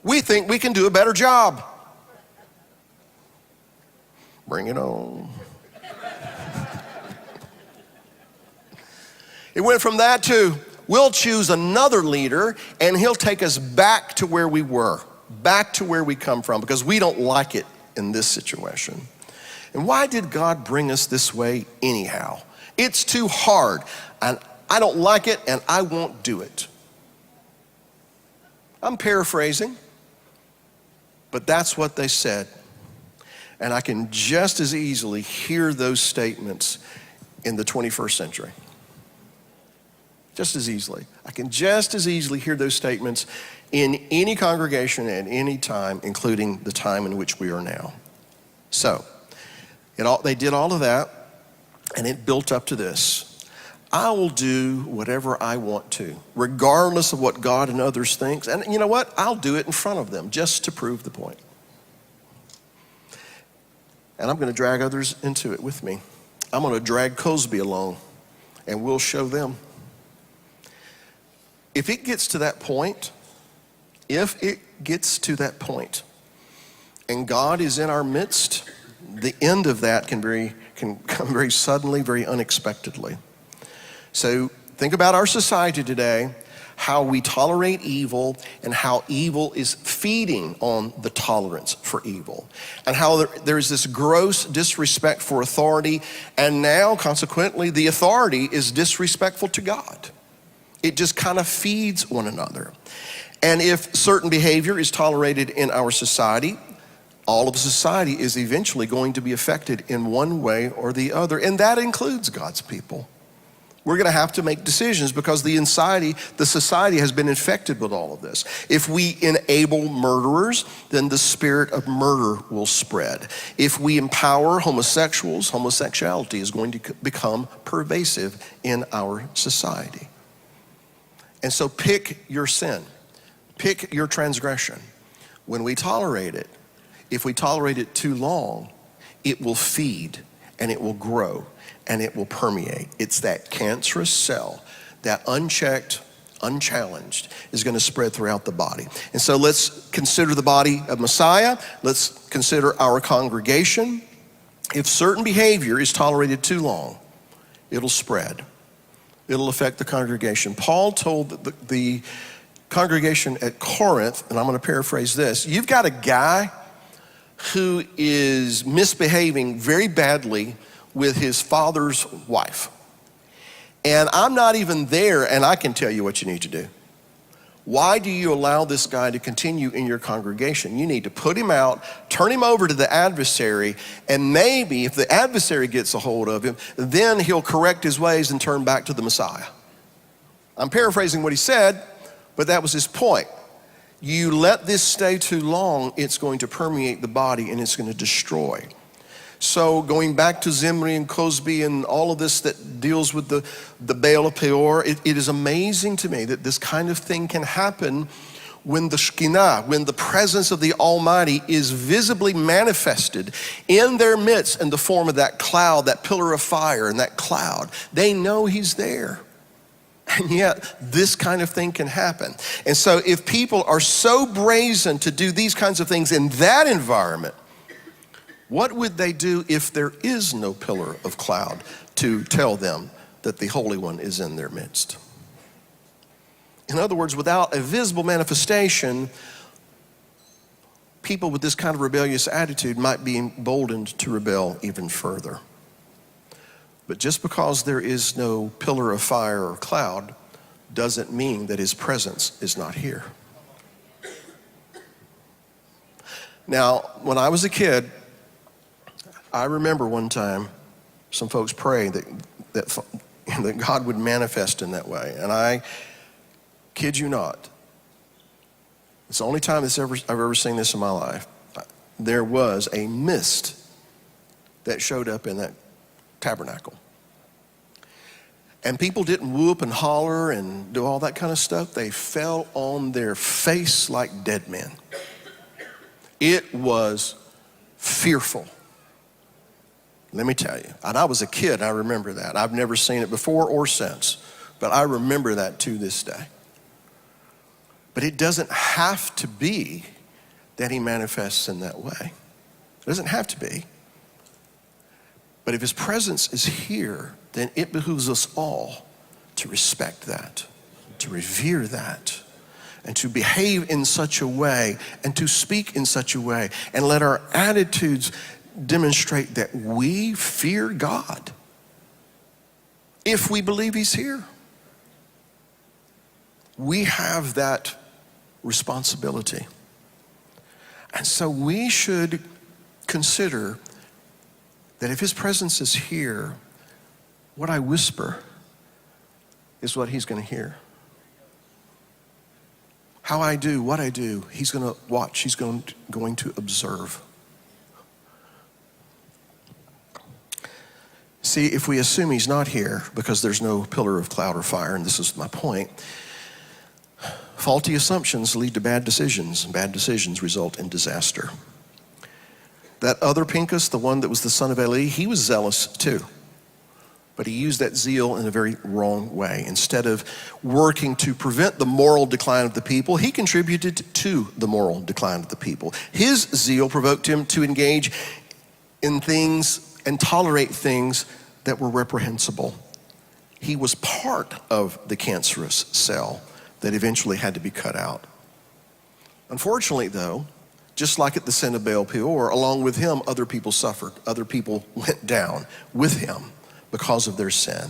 We think we can do a better job. Bring it on. It went from that to, we'll choose another leader and he'll take us back to where we were, back to where we come from, because we don't like it in this situation. And why did God bring us this way anyhow? It's too hard, and I don't like it, and I won't do it. I'm paraphrasing, but that's what they said. And I can just as easily hear those statements in the 21st century. Just as easily. I can just as easily hear those statements in any congregation at any time, including the time in which we are now. So, they did all of that, and it built up to this. I will do whatever I want to, regardless of what God and others think. And you know what? I'll do it in front of them just to prove the point. And I'm going to drag others into it with me. I'm going to drag Cosby along, and we'll show them. If it gets to that point, and God is in our midst, the end of that can come very suddenly, very unexpectedly. So think about our society today, how we tolerate evil and how evil is feeding on the tolerance for evil, and how there's this gross disrespect for authority, and now consequently the authority is disrespectful to God. It just kind of feeds one another. And if certain behavior is tolerated in our society, all of society is eventually going to be affected in one way or the other, and that includes God's people. We're going to have to make decisions because the society has been infected with all of this. If we enable murderers, then the spirit of murder will spread. If we empower homosexuals, homosexuality is going to become pervasive in our society. And so pick your sin. Pick your transgression. When we tolerate it, if we tolerate it too long, it will feed and it will grow and it will permeate. It's that cancerous cell that unchecked, unchallenged, is going to spread throughout the body. And so let's consider the body of Messiah. Let's consider our congregation. If certain behavior is tolerated too long, it'll spread. It'll affect the congregation. Paul told the congregation at Corinth, and I'm going to paraphrase this, you've got a guy who is misbehaving very badly with his father's wife. And I'm not even there, and I can tell you what you need to do. Why do you allow this guy to continue in your congregation? You need to put him out, turn him over to the adversary, and maybe if the adversary gets a hold of him, then he'll correct his ways and turn back to the Messiah. I'm paraphrasing what he said, but that was his point. You let this stay too long, it's going to permeate the body and it's going to destroy. So going back to Zimri and Cosby and all of this that deals with the Baal of Peor, it is amazing to me that this kind of thing can happen when the Shekinah, when the presence of the Almighty is visibly manifested in their midst in the form of that cloud, that pillar of fire and that cloud. They know he's there. And yet this kind of thing can happen. And so if people are so brazen to do these kinds of things in that environment, what would they do if there is no pillar of cloud to tell them that the Holy One is in their midst? In other words, without a visible manifestation, people with this kind of rebellious attitude might be emboldened to rebel even further. But just because there is no pillar of fire or cloud doesn't mean that his presence is not here. Now, when I was a kid, I remember one time some folks praying that God would manifest in that way. And I kid you not, it's the only time I've ever seen this in my life. There was a mist that showed up in that tabernacle. And people didn't whoop and holler and do all that kind of stuff. They fell on their face like dead men. It was fearful. Let me tell you, and I was a kid, I remember that. I've never seen it before or since, but I remember that to this day. But it doesn't have to be that he manifests in that way. It doesn't have to be. But if his presence is here, then it behooves us all to respect that, to revere that, and to behave in such a way, and to speak in such a way, and let our attitudes demonstrate that we fear God if we believe he's here. We have that responsibility. And so we should consider that if his presence is here, what I whisper is what he's going to hear. How I do, what I do, he's going to watch, he's going to observe. See, if we assume he's not here because there's no pillar of cloud or fire, and this is my point, faulty assumptions lead to bad decisions, and bad decisions result in disaster. That other Pinchas, the one that was the son of Eli, he was zealous too. But he used that zeal in a very wrong way. Instead of working to prevent the moral decline of the people, he contributed to the moral decline of the people. His zeal provoked him to engage in things and tolerate things that were reprehensible. He was part of the cancerous cell that eventually had to be cut out. Unfortunately, though, just like at the sin of Baal Peor, along with him, other people suffered. Other people went down with him because of their sin.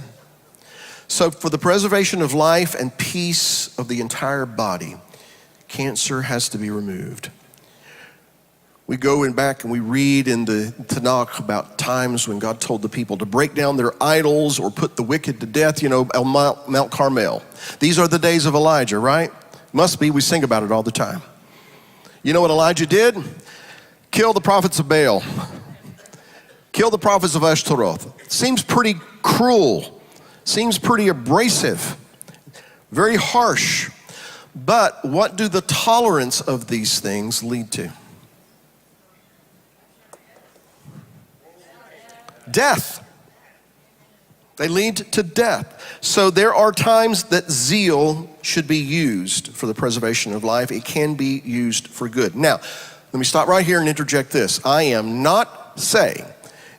So for the preservation of life and peace of the entire body, cancer has to be removed. We go in back and we read in the Tanakh about times when God told the people to break down their idols or put the wicked to death, on Mount Carmel. These are the days of Elijah, right? Must be, we sing about it all the time. You know what Elijah did? Kill the prophets of Baal. Kill the prophets of Ashtaroth. Seems pretty cruel. Seems pretty abrasive. Very harsh. But what do the tolerance of these things lead to? Death. They lead to death. So there are times that zeal should be used for the preservation of life. It can be used for good. Now, let me stop right here and interject this. I am not saying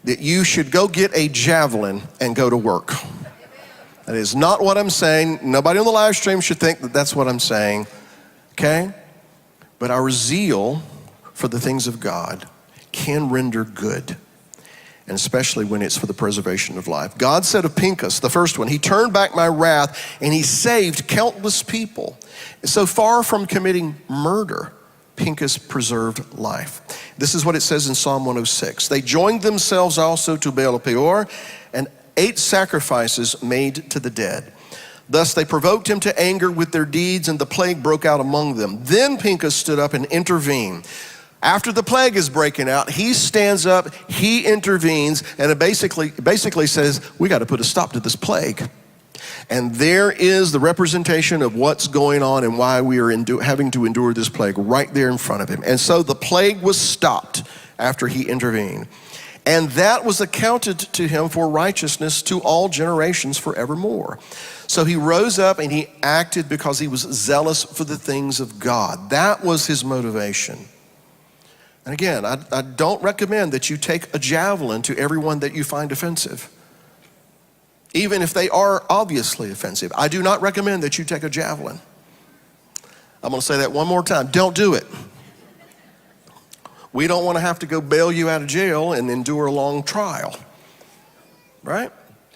that you should go get a javelin and go to work. That is not what I'm saying. Nobody on the live stream should think that that's what I'm saying, okay? But our zeal for the things of God can render good, and especially when it's for the preservation of life. God said of Pinchas, the first one, he turned back my wrath and he saved countless people. So far from committing murder, Pinchas preserved life. This is what it says in Psalm 106. They joined themselves also to Baal Peor and ate sacrifices made to the dead. Thus they provoked him to anger with their deeds, and the plague broke out among them. Then Pinchas stood up and intervened. After the plague is breaking out, he stands up, he intervenes, and it basically says, we got to put a stop to this plague. And there is the representation of what's going on and why we are having to endure this plague right there in front of him. And so the plague was stopped after he intervened. And that was accounted to him for righteousness to all generations forevermore. So he rose up and he acted because he was zealous for the things of God. That was his motivation. And again, I don't recommend that you take a javelin to everyone that you find offensive, even if they are obviously offensive. I do not recommend that you take a javelin. I'm going to say that one more time. Don't do it. We don't want to have to go bail you out of jail and endure a long trial, right?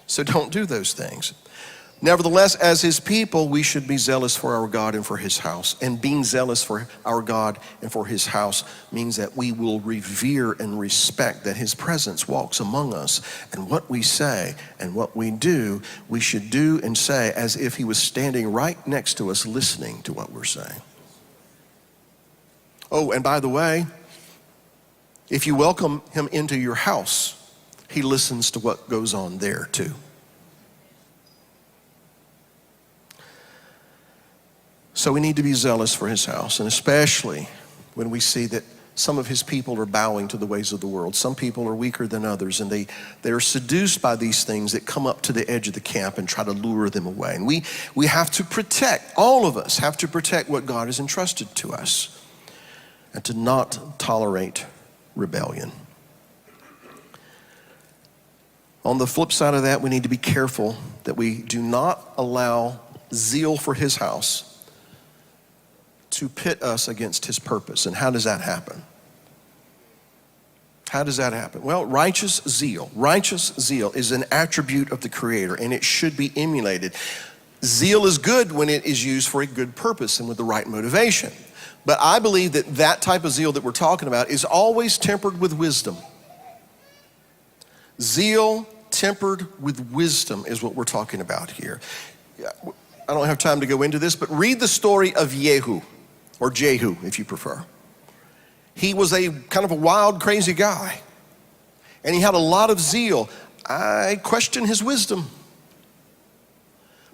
So don't do those things. Nevertheless, as his people, we should be zealous for our God and for his house. And being zealous for our God and for his house means that we will revere and respect that his presence walks among us. And what we say and what we do, we should do and say as if he was standing right next to us listening to what we're saying. Oh, and by the way, if you welcome him into your house, he listens to what goes on there too. So we need to be zealous for his house, and especially when we see that some of his people are bowing to the ways of the world. Some people are weaker than others, and they are seduced by these things that come up to the edge of the camp and try to lure them away. And we have to protect, all of us have to protect what God has entrusted to us and to not tolerate rebellion. On the flip side of that, we need to be careful that we do not allow zeal for his house to pit us against his purpose. And how does that happen? How does that happen? Well, righteous zeal is an attribute of the Creator, and it should be emulated. Zeal is good when it is used for a good purpose and with the right motivation. But I believe that that type of zeal that we're talking about is always tempered with wisdom. Zeal tempered with wisdom is what we're talking about here. I don't have time to go into this, but read the story of Jehu, or Jehu if you prefer. He was a kind of a wild, crazy guy, and he had a lot of zeal. I question his wisdom.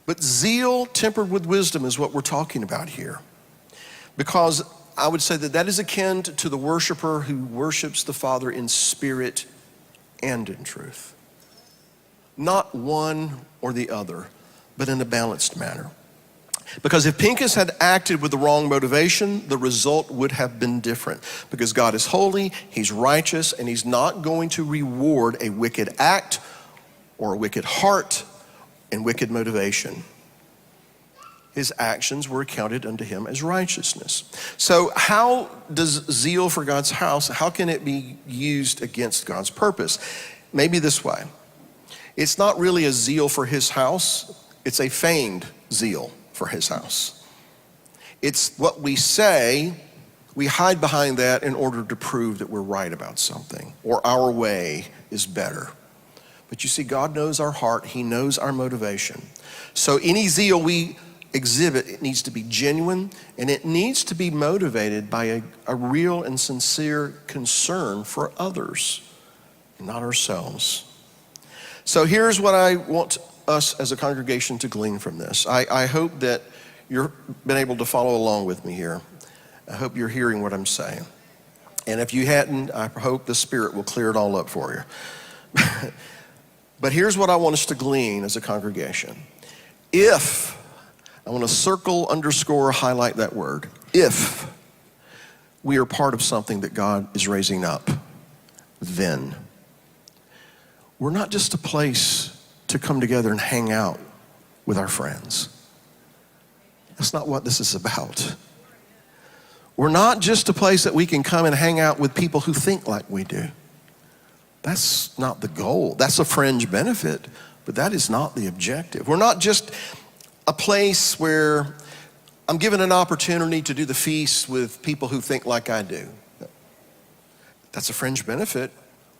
But zeal tempered with wisdom is what we're talking about here. Because I would say that that is akin to the worshiper who worships the Father in spirit and in truth. Not one or the other, but in a balanced manner. Because if Pinchas had acted with the wrong motivation, the result would have been different. Because God is holy, he's righteous, and he's not going to reward a wicked act or a wicked heart and wicked motivation. His actions were accounted unto him as righteousness. So how does zeal for God's house, how can it be used against God's purpose? Maybe this way. It's not really a zeal for his house, it's a feigned zeal for his house. It's what we say We hide behind that in order to prove that we're right about something or our way is better. But you see, God knows our heart. He knows our motivation. So any zeal we exhibit, it needs to be genuine, and it needs to be motivated by a real and sincere concern for others, not ourselves. So here's what I want us as a congregation to glean from this. I hope that you've been able to follow along with me here. I hope you're hearing what I'm saying. And if you hadn't, I hope the Spirit will clear it all up for you. But here's what I want us to glean as a congregation. If, I want to circle, underscore, highlight that word. If we are part of something that God is raising up, then we're not just a place to come together and hang out with our friends. That's not what this is about. We're not just a place that we can come and hang out with people who think like we do. That's not the goal. That's a fringe benefit, but that is not the objective. We're not just a place where I'm given an opportunity to do the feast with people who think like I do. That's a fringe benefit,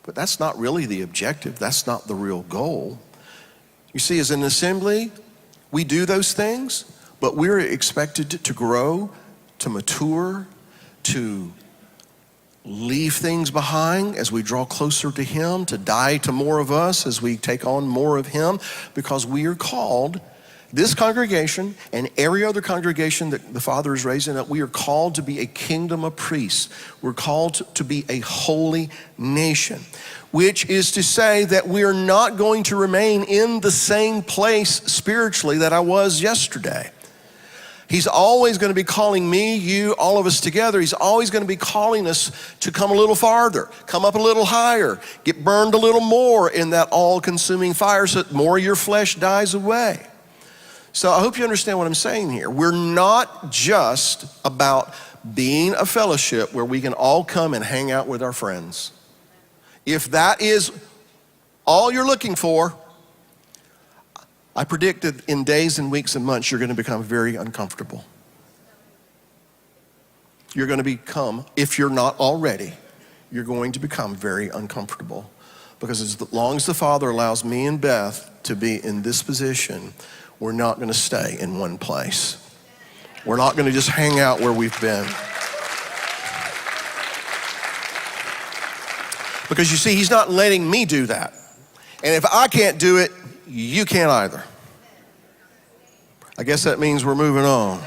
but that's not really the objective. That's not the real goal. You see, as an assembly, we do those things, but we're expected to grow, to mature, to leave things behind as we draw closer to Him, to die to more of us as we take on more of Him, because we are called, this congregation and every other congregation that the Father is raising up, we are called to be a kingdom of priests. We're called to be a holy nation, which is to say that we are not going to remain in the same place spiritually that I was yesterday. He's always going to be calling me, you, all of us together. He's always going to be calling us to come a little farther, come up a little higher, get burned a little more in that all-consuming fire so that more of your flesh dies away. So I hope you understand what I'm saying here. We're not just about being a fellowship where we can all come and hang out with our friends. If that is all you're looking for, I predict that in days and weeks and months, you're going to become very uncomfortable. You're going to become, if you're not already, you're going to become very uncomfortable. Because as long as the Father allows me and Beth to be in this position, we're not going to stay in one place. We're not going to just hang out where we've been. Because you see, He's not letting me do that. And if I can't do it, you can't either. I guess that means we're moving on.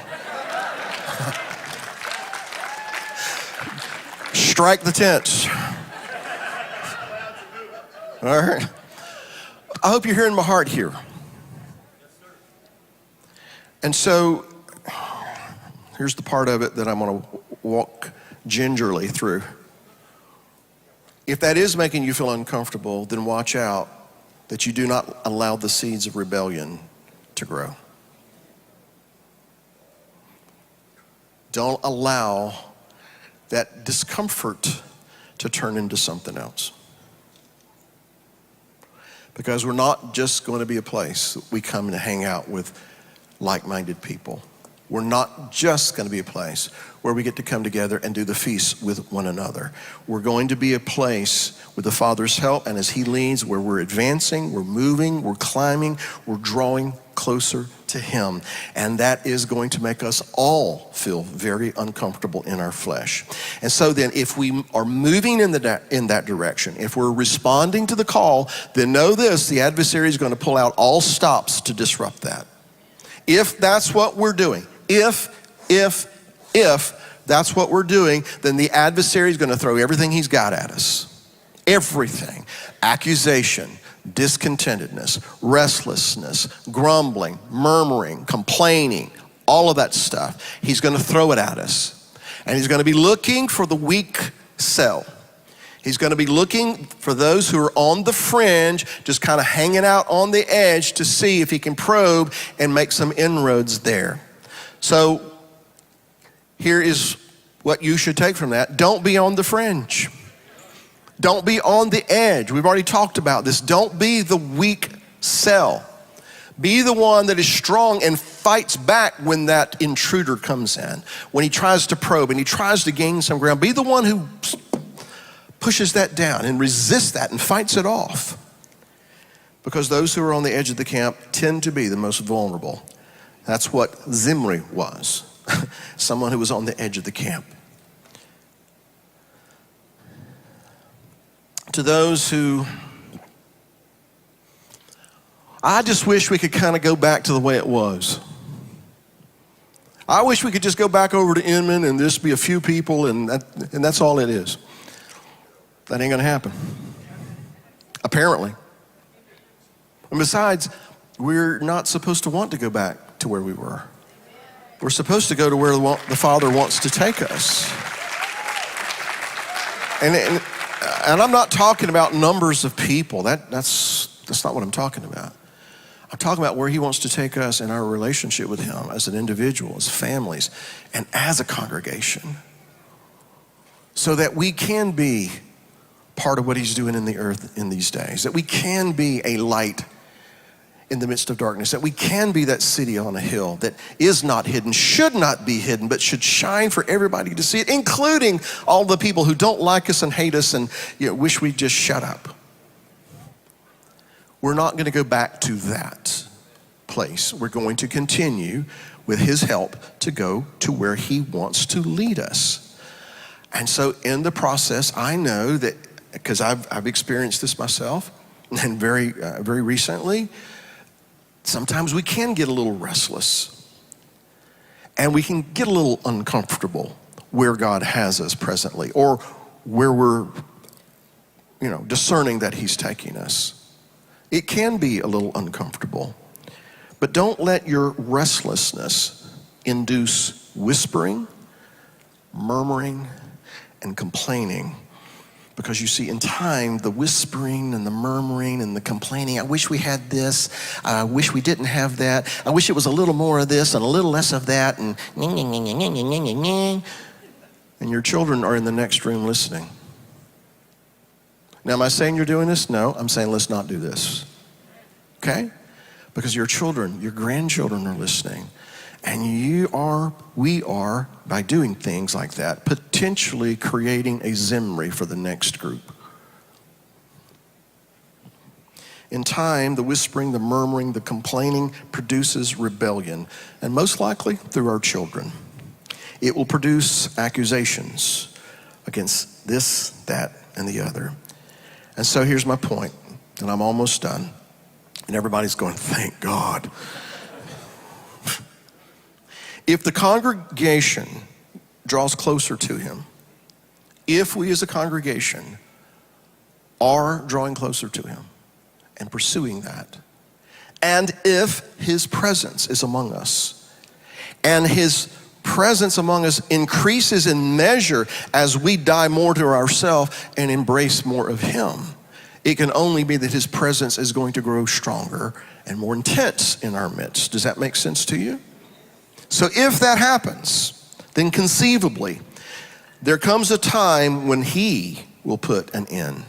Strike the tents. All right. I hope you're hearing my heart here. And so, here's the part of it that I'm going to walk gingerly through. If that is making you feel uncomfortable, then watch out that you do not allow the seeds of rebellion to grow. Don't allow that discomfort to turn into something else. Because we're not just going to be a place that we come and hang out with like-minded people. We're not just going to be a place where we get to come together and do the feast with one another. We're going to be a place with the Father's help and as He leads, where we're advancing, we're moving, we're climbing, we're drawing closer to Him. And that is going to make us all feel very uncomfortable in our flesh. And so then if we are moving in that direction, if we're responding to the call, then know this, the adversary is going to pull out all stops to disrupt that. If that's what we're doing, if that's what we're doing, then the adversary is going to throw everything he's got at us. Everything. Accusation, discontentedness, restlessness, grumbling, murmuring, complaining, all of that stuff. He's going to throw it at us. And he's going to be looking for the weak cell. He's going to be looking for those who are on the fringe, just kind of hanging out on the edge to see if he can probe and make some inroads there. So here is what you should take from that. Don't be on the fringe. Don't be on the edge. We've already talked about this. Don't be the weak cell. Be the one that is strong and fights back when that intruder comes in, when he tries to probe and he tries to gain some ground. Be the one who pushes that down and resists that and fights it off. Because those who are on the edge of the camp tend to be the most vulnerable. That's what Zimri was, someone who was on the edge of the camp. To those who, I just wish we could kind of go back to the way it was. I wish we could just go back over to Inman and just be a few people and that's all it is. That ain't gonna happen, apparently. And besides, we're not supposed to want to go back to where we were. We're supposed to go to where the Father wants to take us. And I'm not talking about numbers of people. That's not what I'm talking about. I'm talking about where he wants to take us in our relationship with him as an individual, as families, and as a congregation. So that we can be part of what he's doing in the earth in these days. That we can be a light in the midst of darkness. That we can be that city on a hill that is not hidden, should not be hidden, but should shine for everybody to see it, including all the people who don't like us and hate us and wish we'd just shut up. We're not going to go back to that place. We're going to continue with his help to go to where he wants to lead us. And so in the process, I know that, because I've experienced this myself, and very recently, sometimes we can get a little restless. And we can get a little uncomfortable where God has us presently, or where we're, discerning that he's taking us. It can be a little uncomfortable, but don't let your restlessness induce whispering, murmuring, and complaining. Because you see, in time, the whispering and the murmuring and the complaining, I wish we had this, I wish we didn't have that, I wish it was a little more of this and a little less of that, and your children are in the next room listening. Now, am I saying you're doing this? No, I'm saying let's not do this, okay? Because your children, your grandchildren are listening. And we are, by doing things like that, potentially creating a Zimri for the next group. In time, the whispering, the murmuring, the complaining produces rebellion, and most likely through our children. It will produce accusations against this, that, and the other. And so here's my point, and I'm almost done. And everybody's going, thank God. If the congregation draws closer to him, if we as a congregation are drawing closer to him and pursuing that, and if his presence is among us, and his presence among us increases in measure as we die more to ourselves and embrace more of him, it can only be that his presence is going to grow stronger and more intense in our midst. Does that make sense to you? So if that happens, then conceivably, there comes a time when he will put an end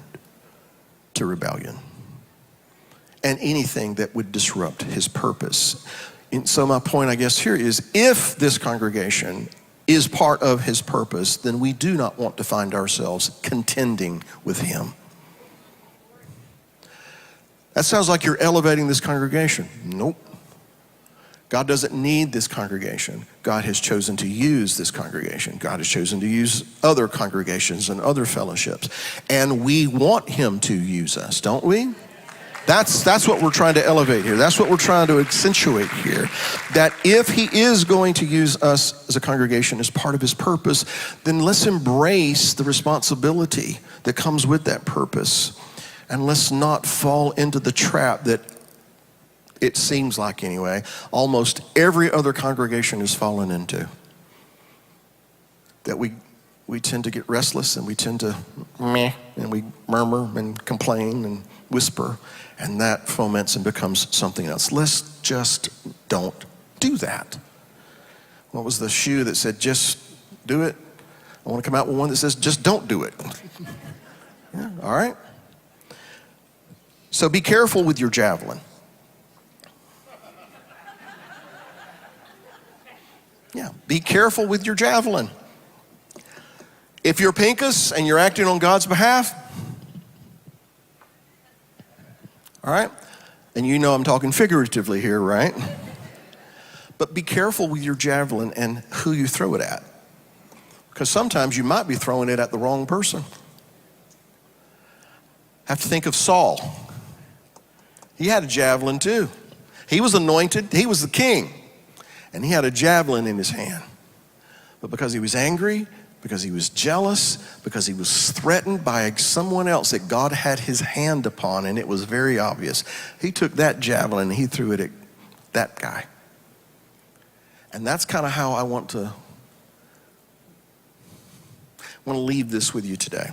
to rebellion and anything that would disrupt his purpose. And so my point, I guess, here is, if this congregation is part of his purpose, then we do not want to find ourselves contending with him. That sounds like you're elevating this congregation. Nope. God doesn't need this congregation. God has chosen to use this congregation. God has chosen to use other congregations and other fellowships. And we want him to use us, don't we? That's what we're trying to elevate here. That's what we're trying to accentuate here. That if he is going to use us as a congregation as part of his purpose, then let's embrace the responsibility that comes with that purpose. And let's not fall into the trap that, it seems like anyway, almost every other congregation has fallen into. That we tend to get restless, and we tend to meh, and we murmur and complain and whisper, and that foments and becomes something else. Let's just don't do that. What was the shoe that said, just do it? I want to come out with one that says, just don't do it. Yeah, all right. So be careful with your javelin. Be careful with your javelin. If you're Pinchas and you're acting on God's behalf, all right? And you know I'm talking figuratively here, right? But be careful with your javelin and who you throw it at. Because sometimes you might be throwing it at the wrong person. Have to think of Saul. He had a javelin too. He was anointed, he was the king, and he had a javelin in his hand. But because he was angry, because he was jealous, because he was threatened by someone else that God had his hand upon, and it was very obvious, he took that javelin and he threw it at that guy. And that's kind of how I want to leave this with you today.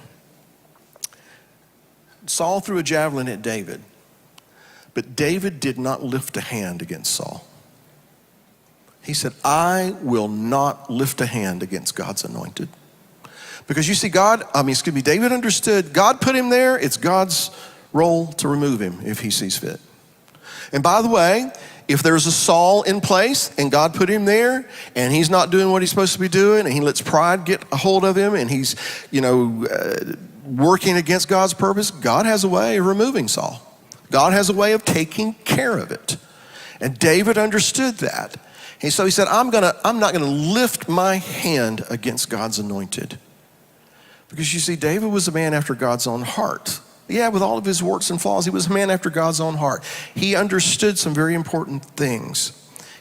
Saul threw a javelin at David, but David did not lift a hand against Saul. He said, I will not lift a hand against God's anointed. Because you see, David understood God put him there. It's God's role to remove him if he sees fit. And by the way, if there's a Saul in place and God put him there and he's not doing what he's supposed to be doing and he lets pride get a hold of him and he's, working against God's purpose, God has a way of removing Saul. God has a way of taking care of it. And David understood that. And so he said, I'm not gonna lift my hand against God's anointed. Because you see, David was a man after God's own heart. Yeah, with all of his warts and flaws, he was a man after God's own heart. He understood some very important things.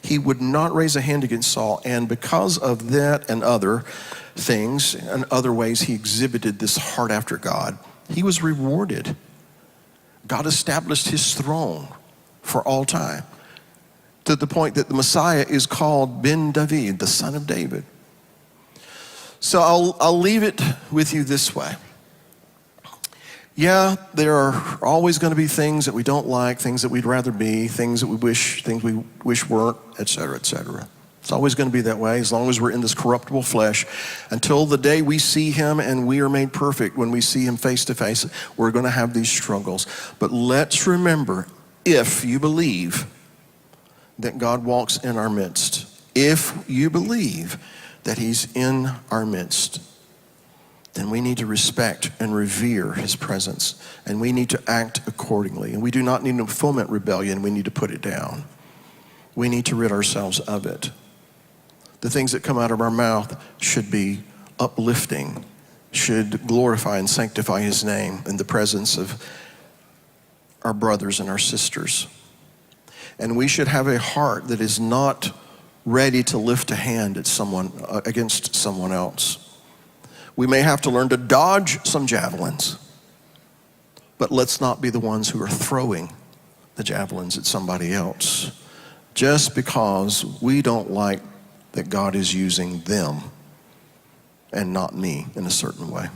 He would not raise a hand against Saul, and because of that and other things and other ways he exhibited this heart after God, he was rewarded. God established his throne for all time, to the point that the Messiah is called Ben David, the son of David. So I'll leave it with you this way. Yeah, there are always going to be things that we don't like, things that we'd rather be, things we wish weren't, et cetera, et cetera. It's always going to be that way as long as we're in this corruptible flesh. Until the day we see him and we are made perfect, when we see him face to face, we're going to have these struggles. But let's remember, if you believe that God walks in our midst, if you believe that he's in our midst, then we need to respect and revere his presence, and we need to act accordingly. And we do not need to foment rebellion, we need to put it down. We need to rid ourselves of it. The things that come out of our mouth should be uplifting, should glorify and sanctify his name in the presence of our brothers and our sisters. And we should have a heart that is not ready to lift a hand at someone against someone else. We may have to learn to dodge some javelins, but let's not be the ones who are throwing the javelins at somebody else just because we don't like that God is using them and not me in a certain way.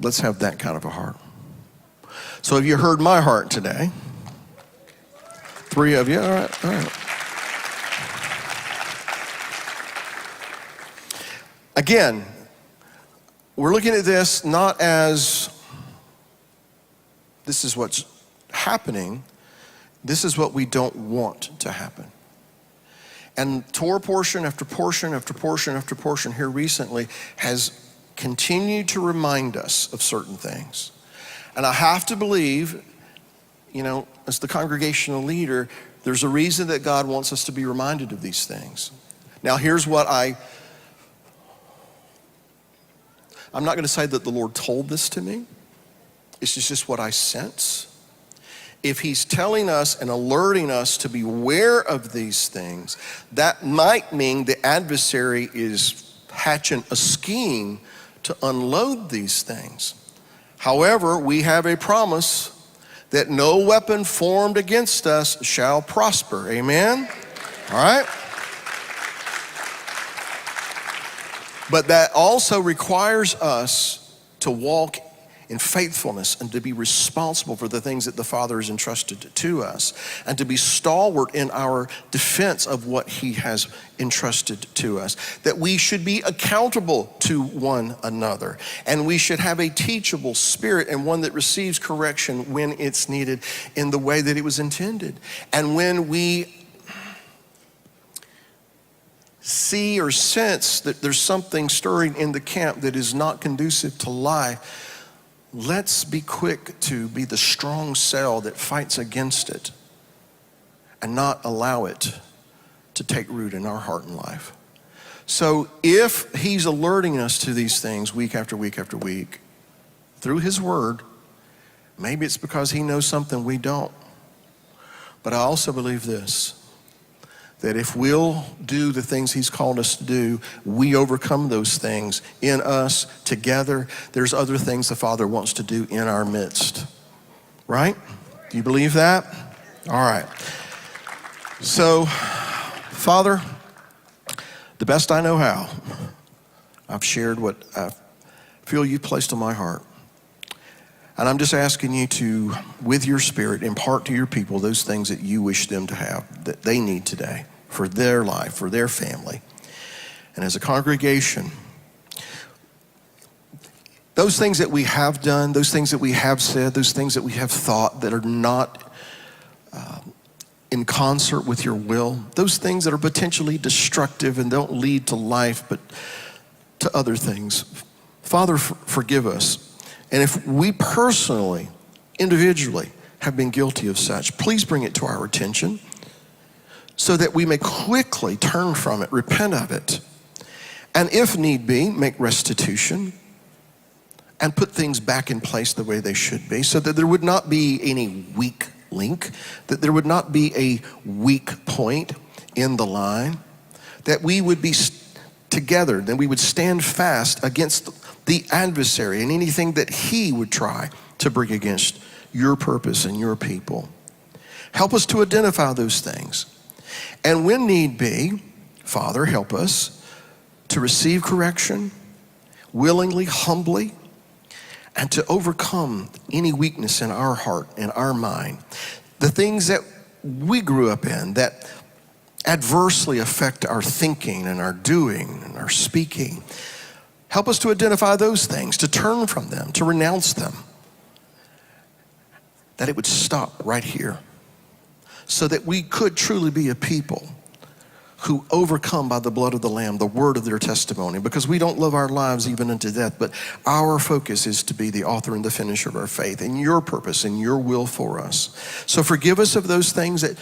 Let's have that kind of a heart. So have you heard my heart today? 3 of you, all right. Again, we're looking at this not as this is what's happening, this is what we don't want to happen. And Torah portion after portion after portion after portion here recently has continued to remind us of certain things. And I have to believe, as the congregational leader, there's a reason that God wants us to be reminded of these things. Now here's what I'm not going to say that the Lord told this to me. It's just what I sense. If he's telling us and alerting us to beware of these things, that might mean the adversary is hatching a scheme to unload these things. However, we have a promise that no weapon formed against us shall prosper. Amen? All right? But that also requires us to walk in faithfulness and to be responsible for the things that the Father has entrusted to us, and to be stalwart in our defense of what he has entrusted to us. That we should be accountable to one another, and we should have a teachable spirit, and one that receives correction when it's needed in the way that it was intended. And when we see or sense that there's something stirring in the camp that is not conducive to life, let's be quick to be the strong cell that fights against it and not allow it to take root in our heart and life. So if he's alerting us to these things week after week after week through his word, maybe it's because he knows something we don't. But I also believe this, that if we'll do the things he's called us to do, we overcome those things in us together. There's other things the Father wants to do in our midst. Right? Do you believe that? All right. So, Father, the best I know how, I've shared what I feel you placed on my heart. And I'm just asking you to, with your Spirit, impart to your people those things that you wish them to have, that they need today for their life, for their family. And as a congregation, those things that we have done, those things that we have said, those things that we have thought that are not in concert with your will, those things that are potentially destructive and don't lead to life but to other things. Father, forgive us. And if we personally, individually, have been guilty of such, please bring it to our attention so that we may quickly turn from it, repent of it, and if need be, make restitution and put things back in place the way they should be so that there would not be any weak link, that there would not be a weak point in the line, that we would be together, that we would stand fast against the adversary and anything that he would try to bring against your purpose and your people. Help us to identify those things. And when need be, Father, help us to receive correction willingly, humbly, and to overcome any weakness in our heart and our mind. The things that we grew up in that adversely affect our thinking and our doing and our speaking. Help us to identify those things, to turn from them, to renounce them. That it would stop right here so that we could truly be a people who overcome by the blood of the Lamb, the word of their testimony, because we don't love our lives even unto death, but our focus is to be the author and the finisher of our faith and your purpose and your will for us. So forgive us of those things that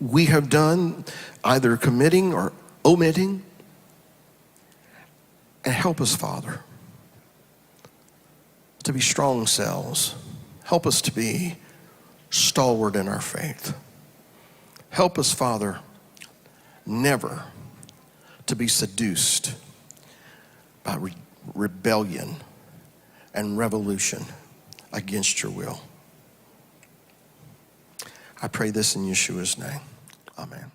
we have done, either committing or omitting, and help us, Father, to be strong selves. Help us to be stalwart in our faith. Help us, Father, never to be seduced by rebellion and revolution against your will. I pray this in Yeshua's name. Amen.